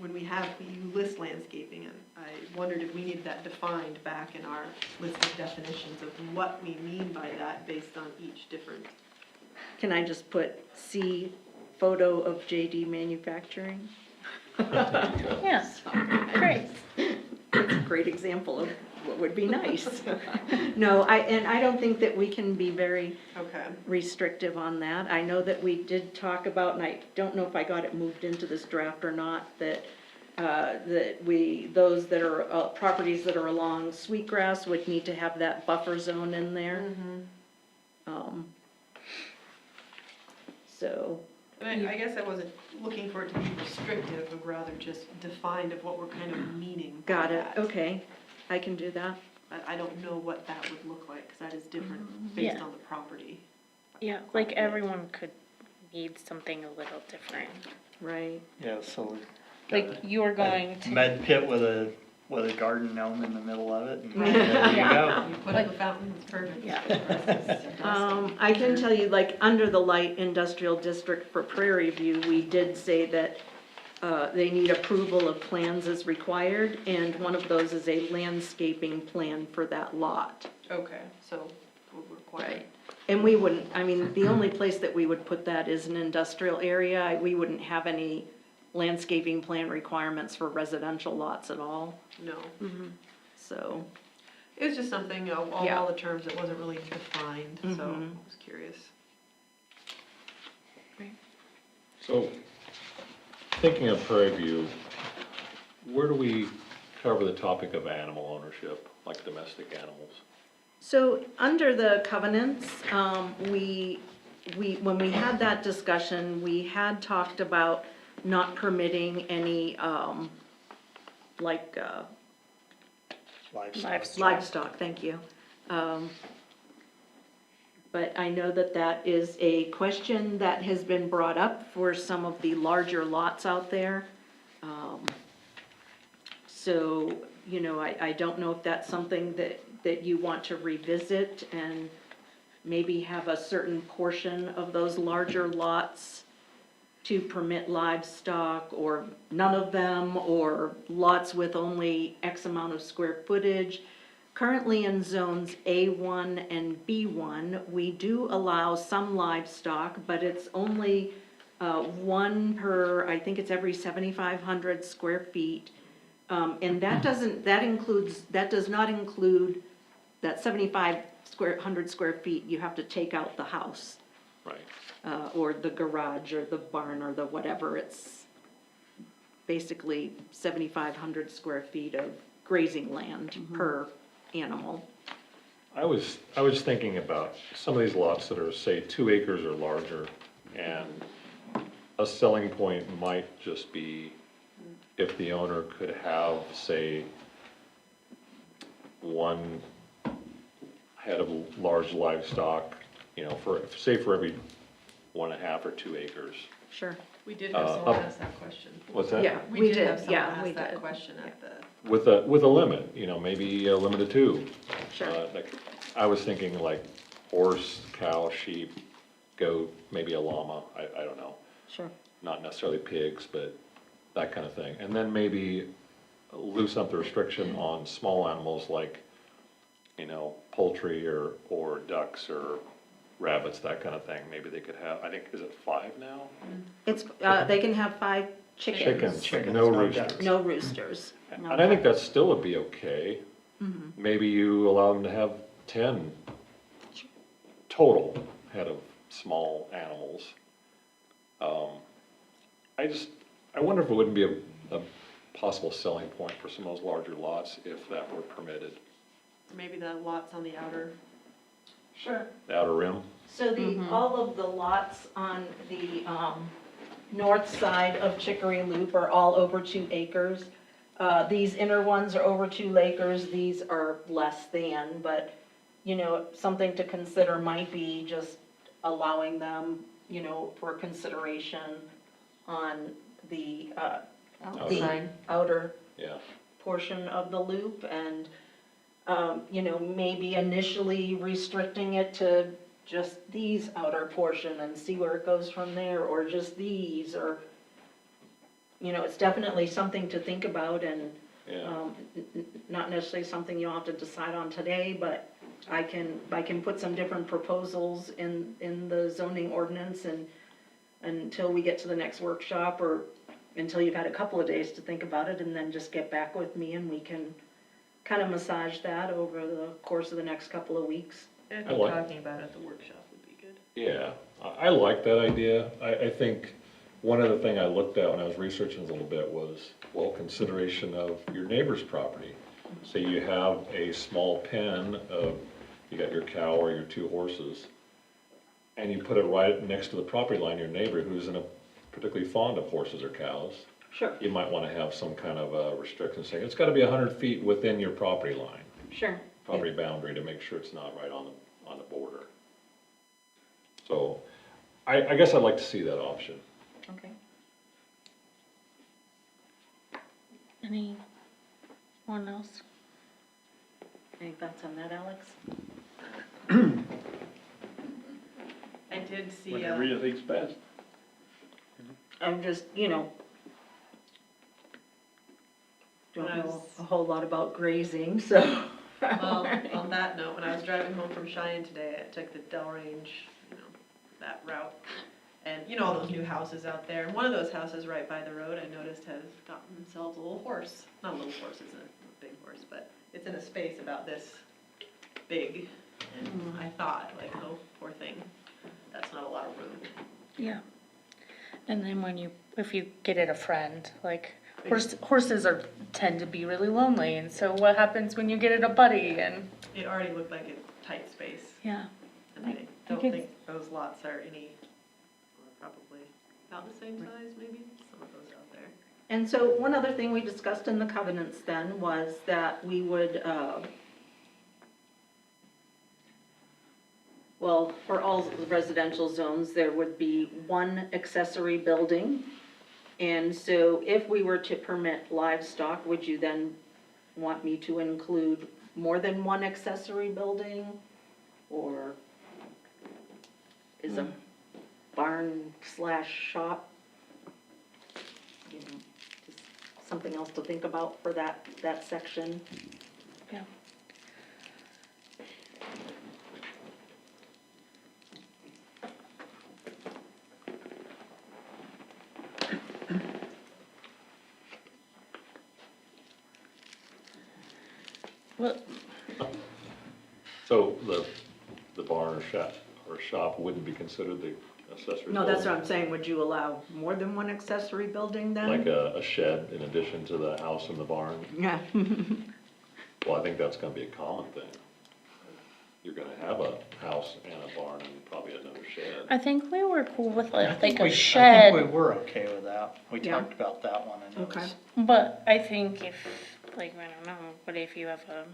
When you list landscaping, and I wondered if we needed that defined back in our list of definitions of what we mean by that based on each different. Can I just put C, photo of JD Manufacturing? Yeah, great. It's a great example of what would be nice. No, I don't think that we can be very Okay. restrictive on that. I know that we did talk about, and I don't know if I got it moved into this draft or not, that, those that are, properties that are along Sweetgrass would need to have that buffer zone in there. So, And I guess I wasn't looking for it to be restrictive, but rather just defined of what we're kind of meaning by got it, that. okay, I can do that. I don't know what that would look like, because that is different based Yeah. on the property. Yeah, like everyone could need something a little different. Right. Yeah, so. Like you were going to, Med pit with a garden gnome in the middle of it, and there you go. You put up a fountain, it's perfect. Yeah. I can tell you, like, under the light industrial district for Prairie View, we did say that they need approval of plans as required, and one of those is a landscaping plan for that lot. Okay, so we'll require. And we wouldn't, I mean, the only place that we would put that is an industrial area. We wouldn't have any landscaping plan requirements for residential lots at all, No, so. it was just something, Yeah. all the terms, it wasn't really defined, so I was curious. So, thinking of Prairie View, where do we cover the topic of animal ownership, like domestic animals? So, under the covenants, when we had that discussion, we had talked about not permitting any, livestock, thank you. But I know that that is a question that has been brought up for some of the larger lots out there. So, you know, I don't know if that's something that you want to revisit and maybe have a certain portion of those larger lots to permit livestock, or none of them, or lots with only X amount of square footage. Currently in zones A1 and B1, we do allow some livestock, but it's only one per, I think it's every 7,500 square feet. And that does not include that 7,500 square feet, you have to take out the house. Right. Or the garage, or the barn, or the whatever, it's basically 7,500 square feet of grazing land per animal. I was thinking about some of these lots that are, say, 2 acres or larger, and a selling point might just be if the owner could have, say, one head of large livestock, you know, for every 1.5 or 2 acres. Sure. We did have someone ask that question. What's that? Yeah, We did have someone yeah, we ask that did. question at the. With a limit, you know, maybe a limit of 2. Sure. Like, I was thinking like horse, cow, sheep, goat, maybe a llama, I don't know. Sure. Not necessarily pigs, but that kind of thing. And then maybe loosen up the restriction on small animals like, you know, poultry or ducks or rabbits, that kind of thing. Maybe they could have, I think, is it 5 now? It's, they can have 5 chickens. Chickens, no no roosters. ducks. No roosters. And I think that still would be okay. Maybe you allow them to have 10 total head of small animals. I wonder if it wouldn't be a possible selling point for some of those larger lots if that were permitted. Or maybe the lots on the outer, Sure. The outer rim, So all of the lots on the, north side of Chicory Loop are all over 2 acres. These inner ones are over 2 acres, these are less than, but, you know, something to consider might be just allowing them, you know, for consideration on the Outside. outer yeah. portion of the loop, and, you know, maybe initially restricting it to just these outer portion and see where it goes from there, or just these, or, you know, it's definitely something to think about, and, Yeah. not necessarily something you'll have to decide on today, but I can put some different proposals in the zoning ordinance, and until we get to the next workshop, or until you've had a couple of days to think about it, and then just get back with me, and we can kind of massage that over the course of the next couple of weeks. I I think like- talking about it at the workshop would be good. Yeah, I like that idea. I think one other thing I looked at when I was researching a little bit was, well, consideration of your neighbor's property. So you have a small pen of, you got your cow or your 2 horses, and you put it right next to the property line of your neighbor who's particularly fond of horses or cows. Sure. You might wanna have some kind of a restriction saying, it's gotta be 100 feet within your property line, Sure. property boundary, to make sure it's not right on the border. So, I guess I'd like to see that option. Okay. Anyone else? Any thoughts on that, Alex? I did see, Whatever you think's best. I'm just, you know, don't When I know was- a whole lot about grazing, so. well, on that note, when I was driving home from Cheyenne today, I took the Delrange, you know, that route. And you know all those new houses out there, and one of those houses right by the road, I noticed has gotten themselves a little horse. Not a little horse, it's a big horse, but it's in a space about this big. And I thought, like, oh, poor thing, that's not a lot of room. Yeah. And then if you get it a friend, like, horses tend to be really lonely, and so what happens when you get it a buddy, and, It already looked like a tight space, yeah. and I don't it's- think those lots are probably about the same size, maybe, some of those out there. And so one other thing we discussed in the covenants then was that we would, well, for all residential zones, there would be 1 accessory building. And so if we were to permit livestock, would you then want me to include more than 1 accessory building? Or is a barn/shop, you know, just something else to think about for that section? Yeah. Well, So the barn or shop wouldn't be considered the accessory No, that's building? what I'm saying, would you allow more than 1 accessory building then? Like a shed in addition to the house and the barn? Yeah. Well, I think that's gonna be a common thing. You're gonna have a house and a barn and probably another shed. I think we were cool with I like think a we shed, were okay with that. We Yeah. talked about that one, and it Okay. was, but I think if, like, I don't know, but if you have a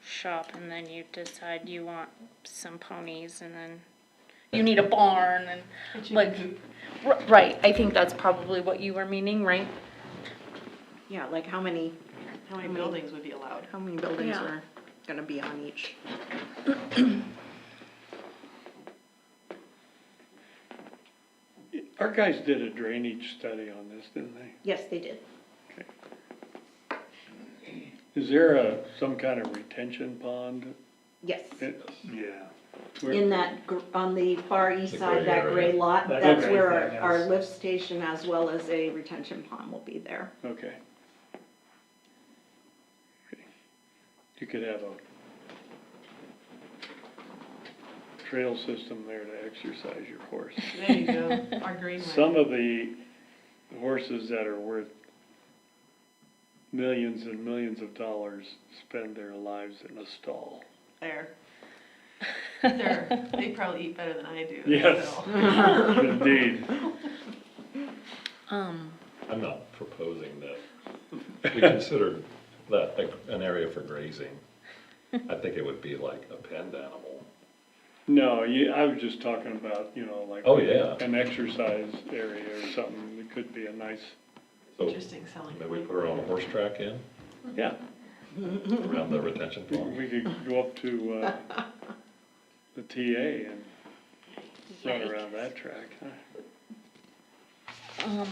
shop and then you decide you want some ponies and then you need a barn and like, right, I think that's probably what you were meaning, right? Yeah, like how many How many buildings would be allowed? buildings Yeah. are gonna be on each? Our guys did a drainage study on this, didn't they? Yes, they did. Is there some kind of retention pond? Yes. yeah. In that, on the far east The side, gray that area. gray lot, That that's gray where thing our is- lift station as well as a retention pond will be there. Okay. You could have a trail system there to exercise your horse. There you go, our greenway. Some of the horses that are worth millions and millions of dollars spend their lives in a stall. There. They probably eat better than I do. Yes. so. Indeed. I'm not proposing that we consider that an area for grazing. I think it would be like a penned animal. No, I was just talking about, like. Oh, yeah. An exercise area or something. It could be a nice, So Interesting selling maybe we point. put her on a horse track in, yeah. around the retention pond. We could go up to, the TA and run around that track, huh?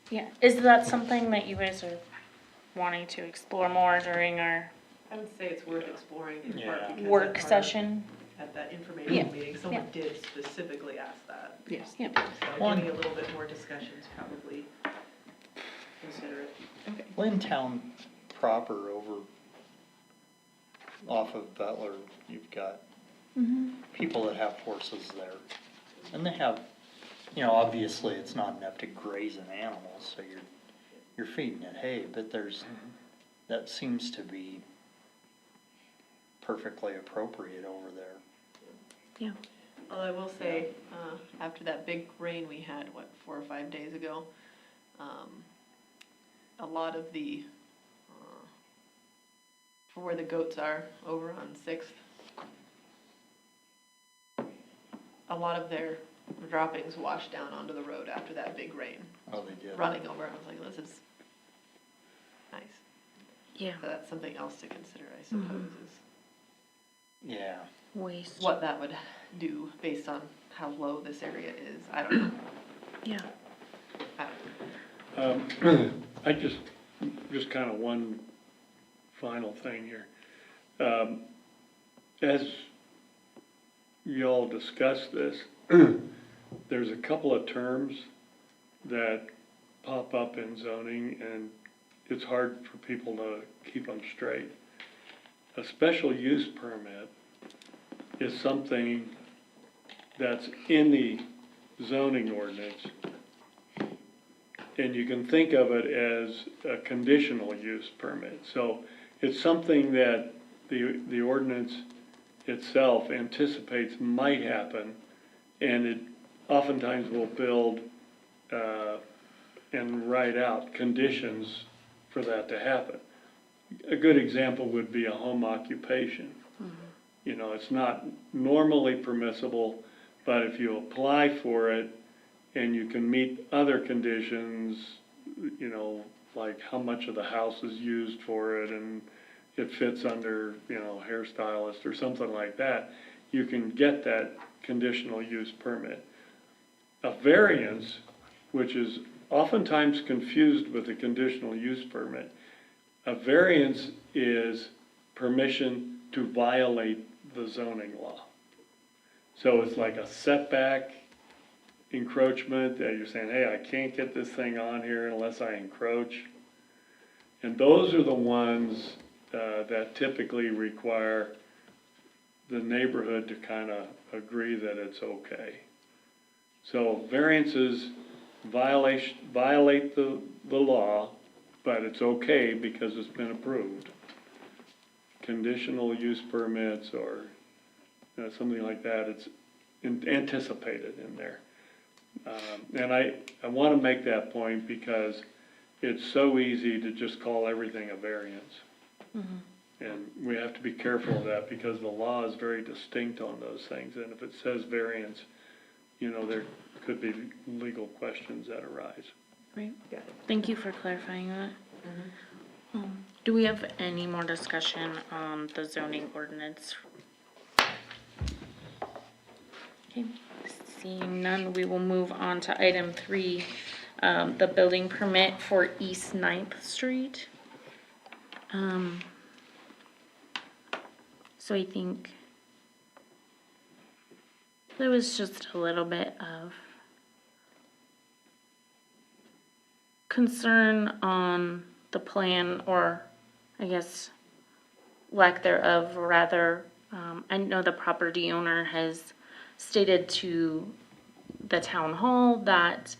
Yeah, is that something that you guys are wanting to explore more during our I would say it's worth exploring in part Yeah. because work at our- session? At that informational Yeah. meeting, someone did specifically ask that. Yes. Yeah. So getting a little bit more discussions probably consider it. Lynn Town proper over off of Butler, you've got people that have horses there. And they have, obviously it's not enough to graze an animal, so you're feeding it hay, but that seems to be perfectly appropriate over there. Yeah. Although I will say, after that big rain we had, 4 or 5 days ago, a lot of the, for where the goats are, over on 6th, a lot of their droppings washed down onto the road after that big rain, Oh, they did. running over. I was like, this is nice. Yeah, So that's something else to consider, I suppose, is Yeah. waste. what that would do based on how low this area is. I don't know. Yeah. I don't know. I just kind of one final thing here. As y'all discuss this, there's a couple of terms that pop up in zoning, and it's hard for people to keep them straight. A special use permit is something that's in the zoning ordinance, and you can think of it as a conditional use permit. So it's something that the ordinance itself anticipates might happen, and it oftentimes will build and write out conditions for that to happen. A good example would be a home occupation. It's not normally permissible, but if you apply for it and you can meet other conditions, like how much of the house is used for it and it fits under, hairstylist or something like that, you can get that conditional use permit. A variance, which is oftentimes confused with a conditional use permit, a variance is permission to violate the zoning law. So it's like a setback encroachment that you're saying, hey, I can't get this thing on here unless I encroach. And those are the ones that typically require the neighborhood to kind of agree that it's okay. So variances violate the law, but it's okay because it's been approved. Conditional use permits or something like that, it's anticipated in there. And I want to make that point because it's so easy to just call everything a variance. And we have to be careful of that because the law is very distinct on those things. And if it says variance, there could be legal questions that arise. Right. Thank you for clarifying that. Do we have any more discussion on the zoning ordinance? Okay, seeing none, we will move on to item 3, the building permit for East 9th Street. So I think there was just a little bit of concern on the plan, or I guess lack thereof, rather. I know the property owner has stated to the town hall that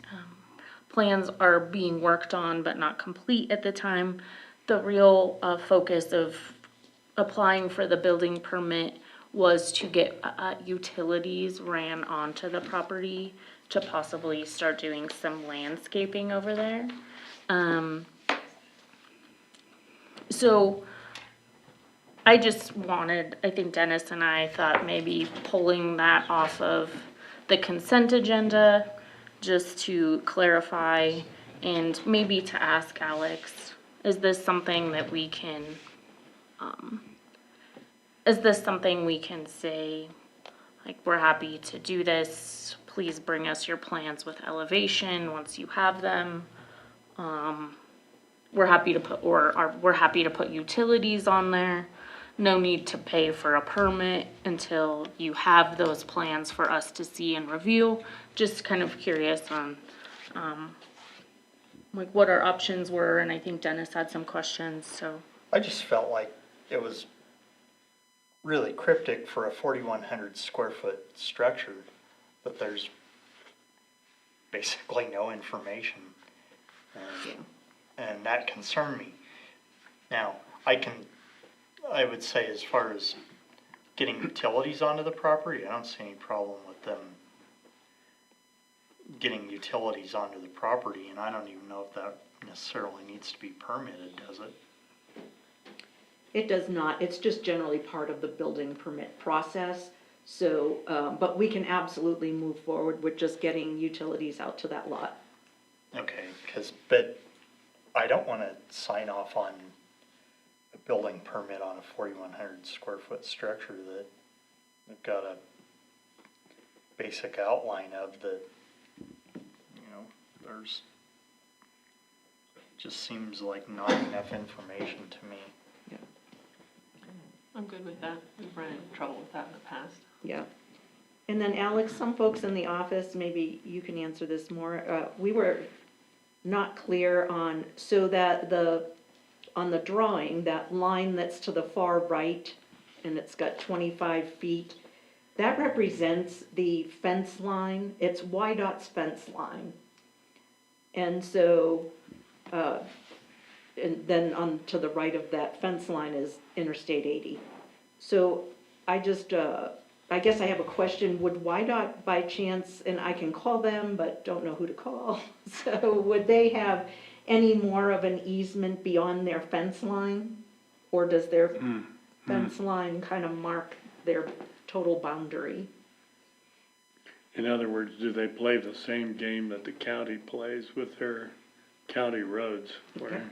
plans are being worked on but not complete at the time. The real focus of applying for the building permit was to get utilities ran onto the property to possibly start doing some landscaping over there. So I just wanted, I think Dennis and I thought maybe pulling that off of the consent agenda just to clarify and maybe to ask Alex, is this something that we can, is this something we can say, like, we're happy to do this, please bring us your plans with elevation once you have them. We're happy to put, we're happy to put utilities on there. No need to pay for a permit until you have those plans for us to see and review. Just kind of curious on, like, what our options were, and I think Dennis had some questions, so. I just felt like it was really cryptic for a 4,100 square foot structure, but there's basically no information. And that concerned me. Now, I would say as far as getting utilities onto the property, I don't see any problem with them getting utilities onto the property, and I don't even know if that necessarily needs to be permitted, does it? It does not, it's just generally part of the building permit process. So, but we can absolutely move forward with just getting utilities out to that lot. Okay, but I don't want to sign off on a building permit on a 4,100 square foot structure that I've got a basic outline of that, there's, just seems like not enough information to me. I'm good with that. We've run into trouble with that in the past. Yeah. And then Alex, some folks in the office, maybe you can answer this more, we were not clear on, so that on the drawing, that line that's to the far right, and it's got 25 feet, that represents the fence line. It's YDOT's fence line. And so, and then on to the right of that fence line is Interstate 80. So I just, I guess I have a question. Would YDOT by chance, and I can call them, but don't know who to call. So would they have any more of an easement beyond their fence line? Or does their fence line kind of mark their total boundary? In other words, do they play the same game that the county plays with their county roads? Where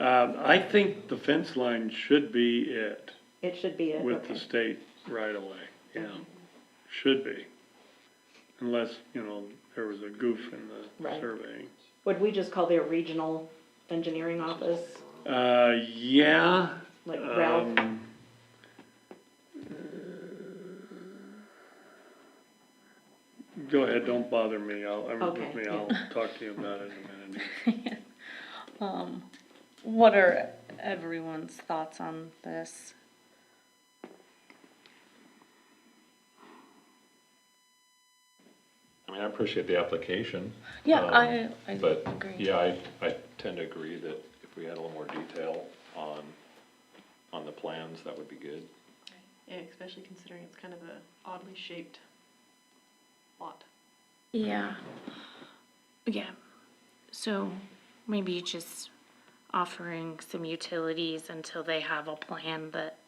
I think the fence line should be it. It should be it, With the okay. state right away, yeah, should be. Unless, there was a goof in the Right. surveying. Would we just call their regional engineering office, Yeah. like Ralph? Go ahead, don't bother me, Okay, I'll talk to you about it in a minute. What are everyone's thoughts on this? I mean, I appreciate the application. Yeah, um, I But, agree. yeah, I tend to agree that if we had a little more detail on the plans, that would be good. Yeah, especially considering it's kind of a oddly shaped lot. Yeah. Yeah. So maybe just offering some utilities until they have a plan that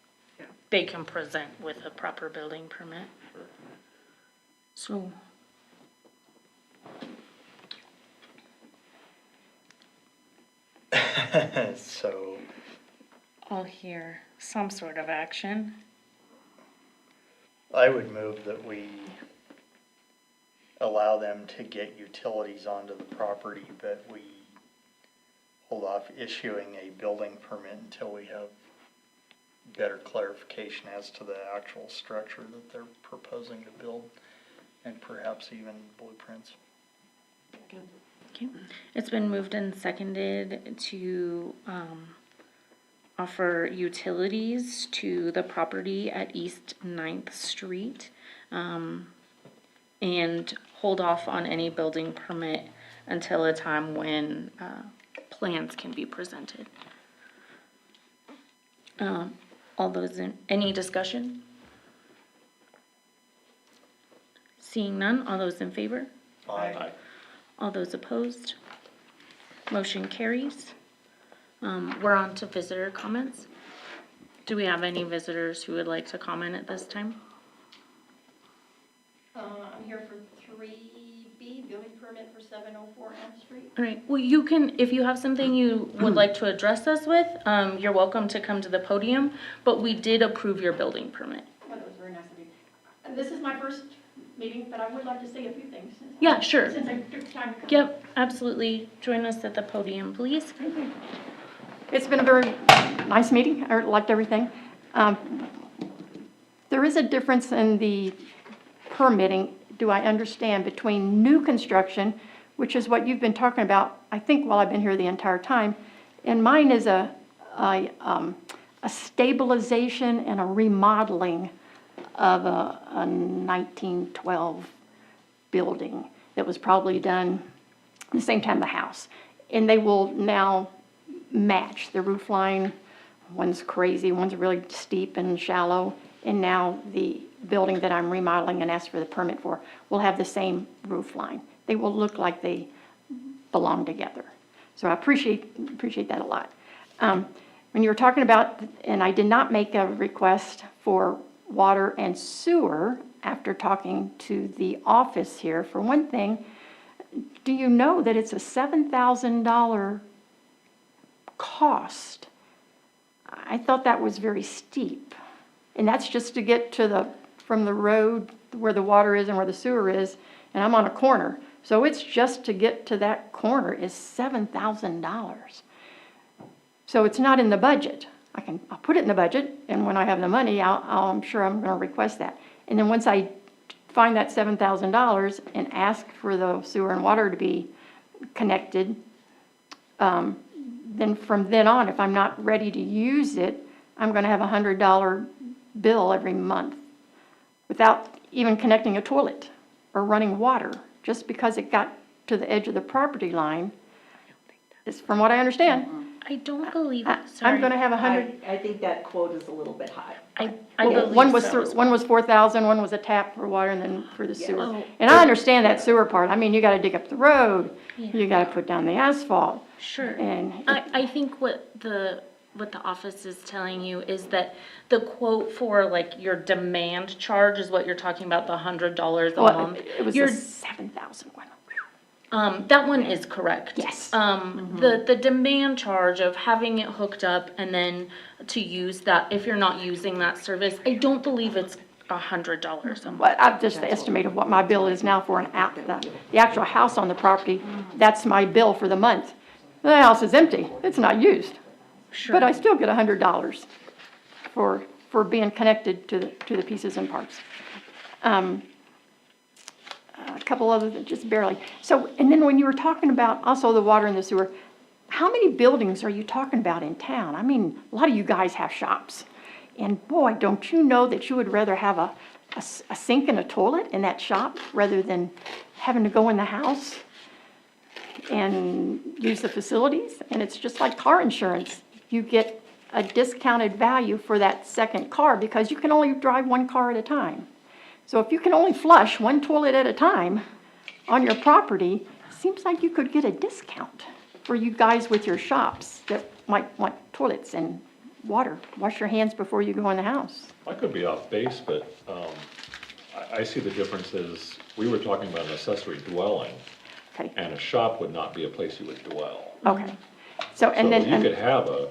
Yeah. they can present with a proper building permit. So. So, I'll hear some sort of action. I would move that we allow them to get utilities onto the property, but we hold off issuing a building permit until we have better clarification as to the actual structure that they're proposing to build, and perhaps even blueprints. Good. Okay, it's been moved and seconded to, offer utilities to the property at East 9th Street. and hold off on any building permit until a time when plans can be presented. All those any discussion? Seeing none, all those in favor? Aye. All those opposed? Motion carries. We're on to visitor comments. Do we have any visitors who would like to comment at this time? I'm here for 3B, building permit for 704 Elm Street. All right, well, you can, if you have something you would like to address us with, you're welcome to come to the podium, but we did approve your building permit. Well, that was very nice of you. This is my first meeting, but I would like to say a few things. Yeah, sure. Since I took time to come. Yep, absolutely. Join us at the podium, please. It's been a very nice meeting. I liked everything. There is a difference in the permitting, do I understand, between new construction, which is what you've been talking about, I think, while I've been here the entire time, and mine is a stabilization and a remodeling of a 1912 building that was probably done the same time the house. And they will now match the roof line. One's crazy, one's really steep and shallow, and now the building that I'm remodeling and asked for the permit for will have the same roof line. They will look like they belong together. So I appreciate that a lot. When you were talking about, and I did not make a request for water and sewer after talking to the office here, for one thing, do you know that it's a $7,000 cost? I thought that was very steep. And that's just to get to from the road where the water is and where the sewer is, and I'm on a corner. So it's just to get to that corner is $7,000. So it's not in the budget. I'll put it in the budget, and when I have the money, I'm sure I'm gonna request that. And then once I find that $7,000 and ask for the sewer and water to be connected, then from then on, if I'm not ready to use it, I'm gonna have a $100 bill every month without even connecting a toilet or running water, just because it got to the edge of the property line. It's from what I understand. I don't believe I'm sorry. gonna have I think that quote is a little bit high. I Well, believe one was so as one was 4,000, one was a tap for water, and then for the sewer. Oh. And I understand that sewer part. I mean, you gotta dig up the road, you gotta put down the asphalt. Sure. And I think what the office is telling you is that the quote for like your demand charge is what you're talking about, the $100 a well, month. it was Your- the 7,000 one. that one is correct. Yes. The demand charge of having it hooked up and then to use that, if you're not using that service, I don't believe it's $100 a month. Well, I've just estimated what my bill is now for the actual house on the property. That's my bill for the month. The house is empty. It's not used. Sure. But I still get $100 for being connected to the pieces and parts. A couple other, just barely. So, and then when you were talking about also the water and the sewer, how many buildings are you talking about in town? I mean, a lot of you guys have shops. And boy, don't you know that you would rather have a sink and a toilet in that shop rather than having to go in the house and use the facilities? And it's just like car insurance. You get a discounted value for that second car because you can only drive one car at a time. So if you can only flush one toilet at a time on your property, it seems like you could get a discount for you guys with your shops that might want toilets and water. Wash your hands before you go in the house. I could be off base, but I see the difference is, we were talking about an accessory dwelling, Okay, and a shop would not be a place you would dwell. okay. So, and So then, you could have a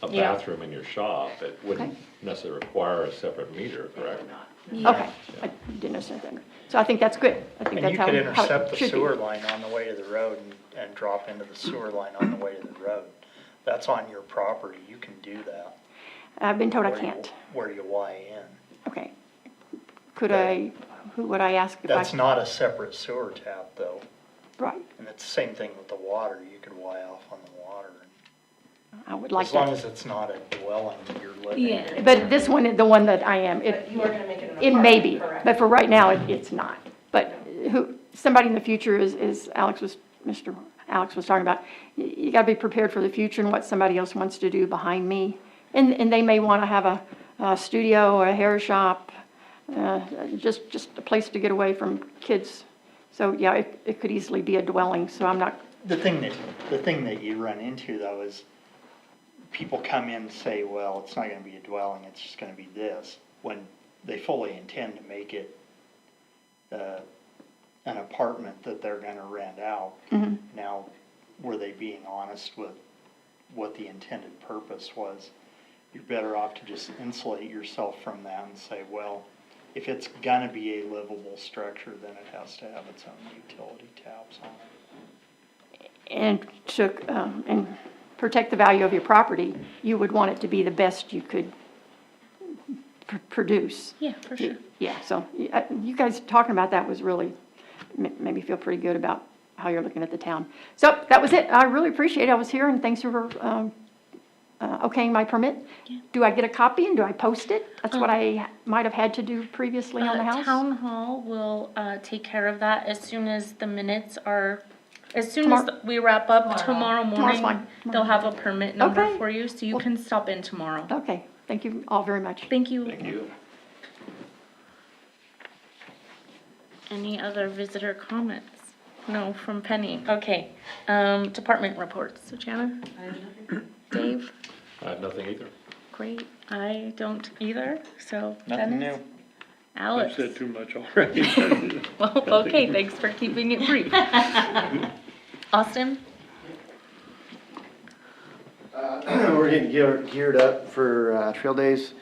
Yeah. bathroom in your shop that wouldn't necessarily require a separate meter, correct? okay, I didn't understand that. So I think that's good. I think And that's you how could it intercept the should be. sewer line on the way to the road and drop into the sewer line on the way to the road. That's on your property, you can do that. I've been told I where you- can't. Where you Y in. Okay. Who would I ask if I? That's not a separate sewer tap though, Right, and it's the same thing with the water, you could Y off on the water. I would like As long that. as it's not a dwelling you're living Yeah. in. But this one, the one that I am, But you are gonna make it an it may be, apartment, correct? but for right now, it's not. But somebody in the future is Mr. Alex was talking about, you gotta be prepared for the future and what somebody else wants to do behind me. And they may wanna have a studio or a hair shop, just a place to get away from kids. So, yeah, it could easily be a dwelling, so I'm not, The thing that you run into though is people come in and say, well, it's not gonna be a dwelling, it's just gonna be this, when they fully intend to make it an apartment that they're gonna rent out. Now, were they being honest with what the intended purpose was? You're better off to just insulate yourself from that and say, well, if it's gonna be a livable structure, then it has to have its own utility taps on it. and protect the value of your property, you would want it to be the best you could produce. Yeah, for sure. Yeah, so you guys talking about that was really, made me feel pretty good about how you're looking at the town. So that was it. I really appreciate it. I was here, and thanks for okaying my permit. Yeah. Do I get a copy and do I post it? That's what I might have had to do previously on the house. Town Hall will take care of that as soon as the minutes are, as soon as we wrap up tomorrow Tomorrow's morning. fine. They'll have a permit number Okay. for you, so you can stop in tomorrow. Okay, thank you all very much. Thank you. Thank you. Any other visitor comments? No, from Penny. Okay. Department reports. So Jana? Dave? I have nothing either. Great. I don't either. So Nothing Dennis? new. Alex? I've said too much already. Well, okay, thanks for keeping it brief. Austin? We're getting geared up for trail days.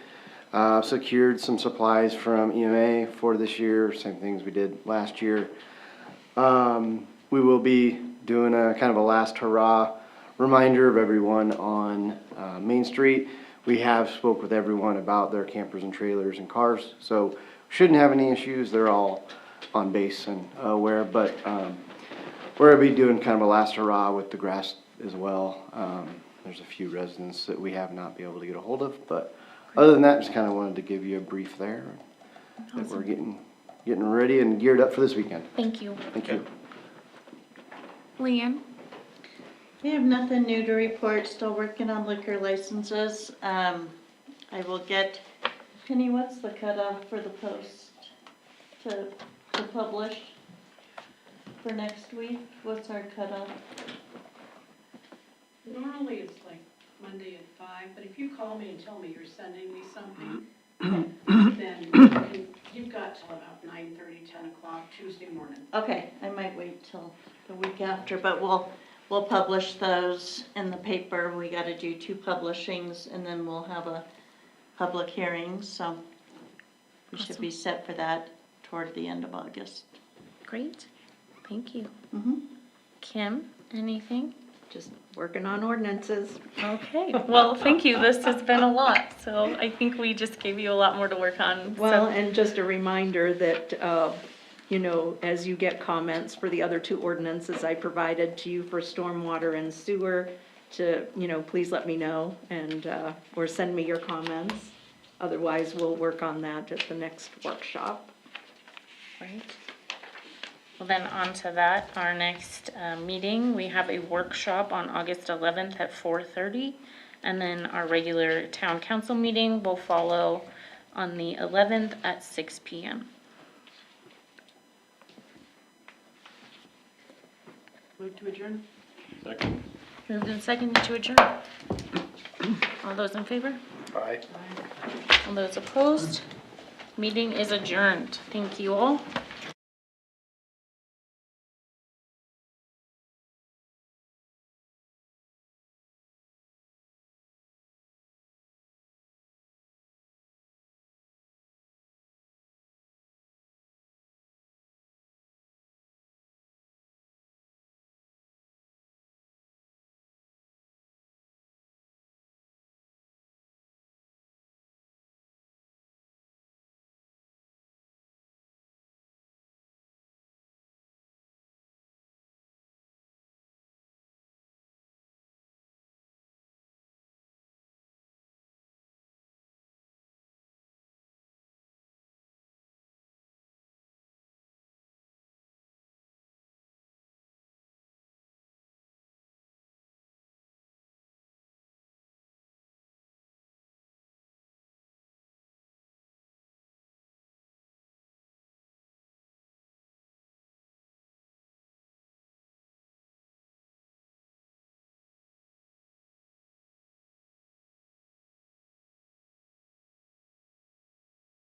Secured some supplies from EMA for this year, same things we did last year. We will be doing a kind of a last hurrah reminder of everyone on Main Street. We have spoke with everyone about their campers and trailers and cars, so shouldn't have any issues. They're all on base and aware, but we're gonna be doing kind of a last hurrah with the grass as well. There's a few residents that we have not been able to get a hold of, but other than that, just kind of wanted to give you a brief there. That we're getting ready and geared up for this weekend. Thank you. Thank you. Leanne? We have nothing new to report, still working on liquor licenses. I will get, Penny, what's the cutoff for the post to publish for next week? What's our cutoff? Normally it's like Monday at 5, but if you call me and tell me you're sending me something, then you've got till about 9:30, 10 o'clock Tuesday morning. Okay, I might wait till the week after, but we'll publish those in the paper. We gotta do 2 publishings, and then we'll have a public hearing, so we should be set for that toward the end of August. Great. Thank you. Mhm. Kim, anything? Just working on ordinances. Okay. Well, thank you. This has been a lot, so I think we just gave you a lot more to work on. Well, and just a reminder that, you know, as you get comments for the other 2 ordinances I provided to you for stormwater and sewer, to, you know, please let me know and, or send me your comments. Otherwise, we'll work on that at the next workshop. Right. Well, then on to that, our next meeting, we have a workshop on August 11th at 4:30. And then our regular town council meeting will follow on the 11th at 6 p.m. Move to adjourn? Second. Moved and seconded to adjourn. All those in favor? Aye. All those opposed? Meeting is adjourned. Thank you all.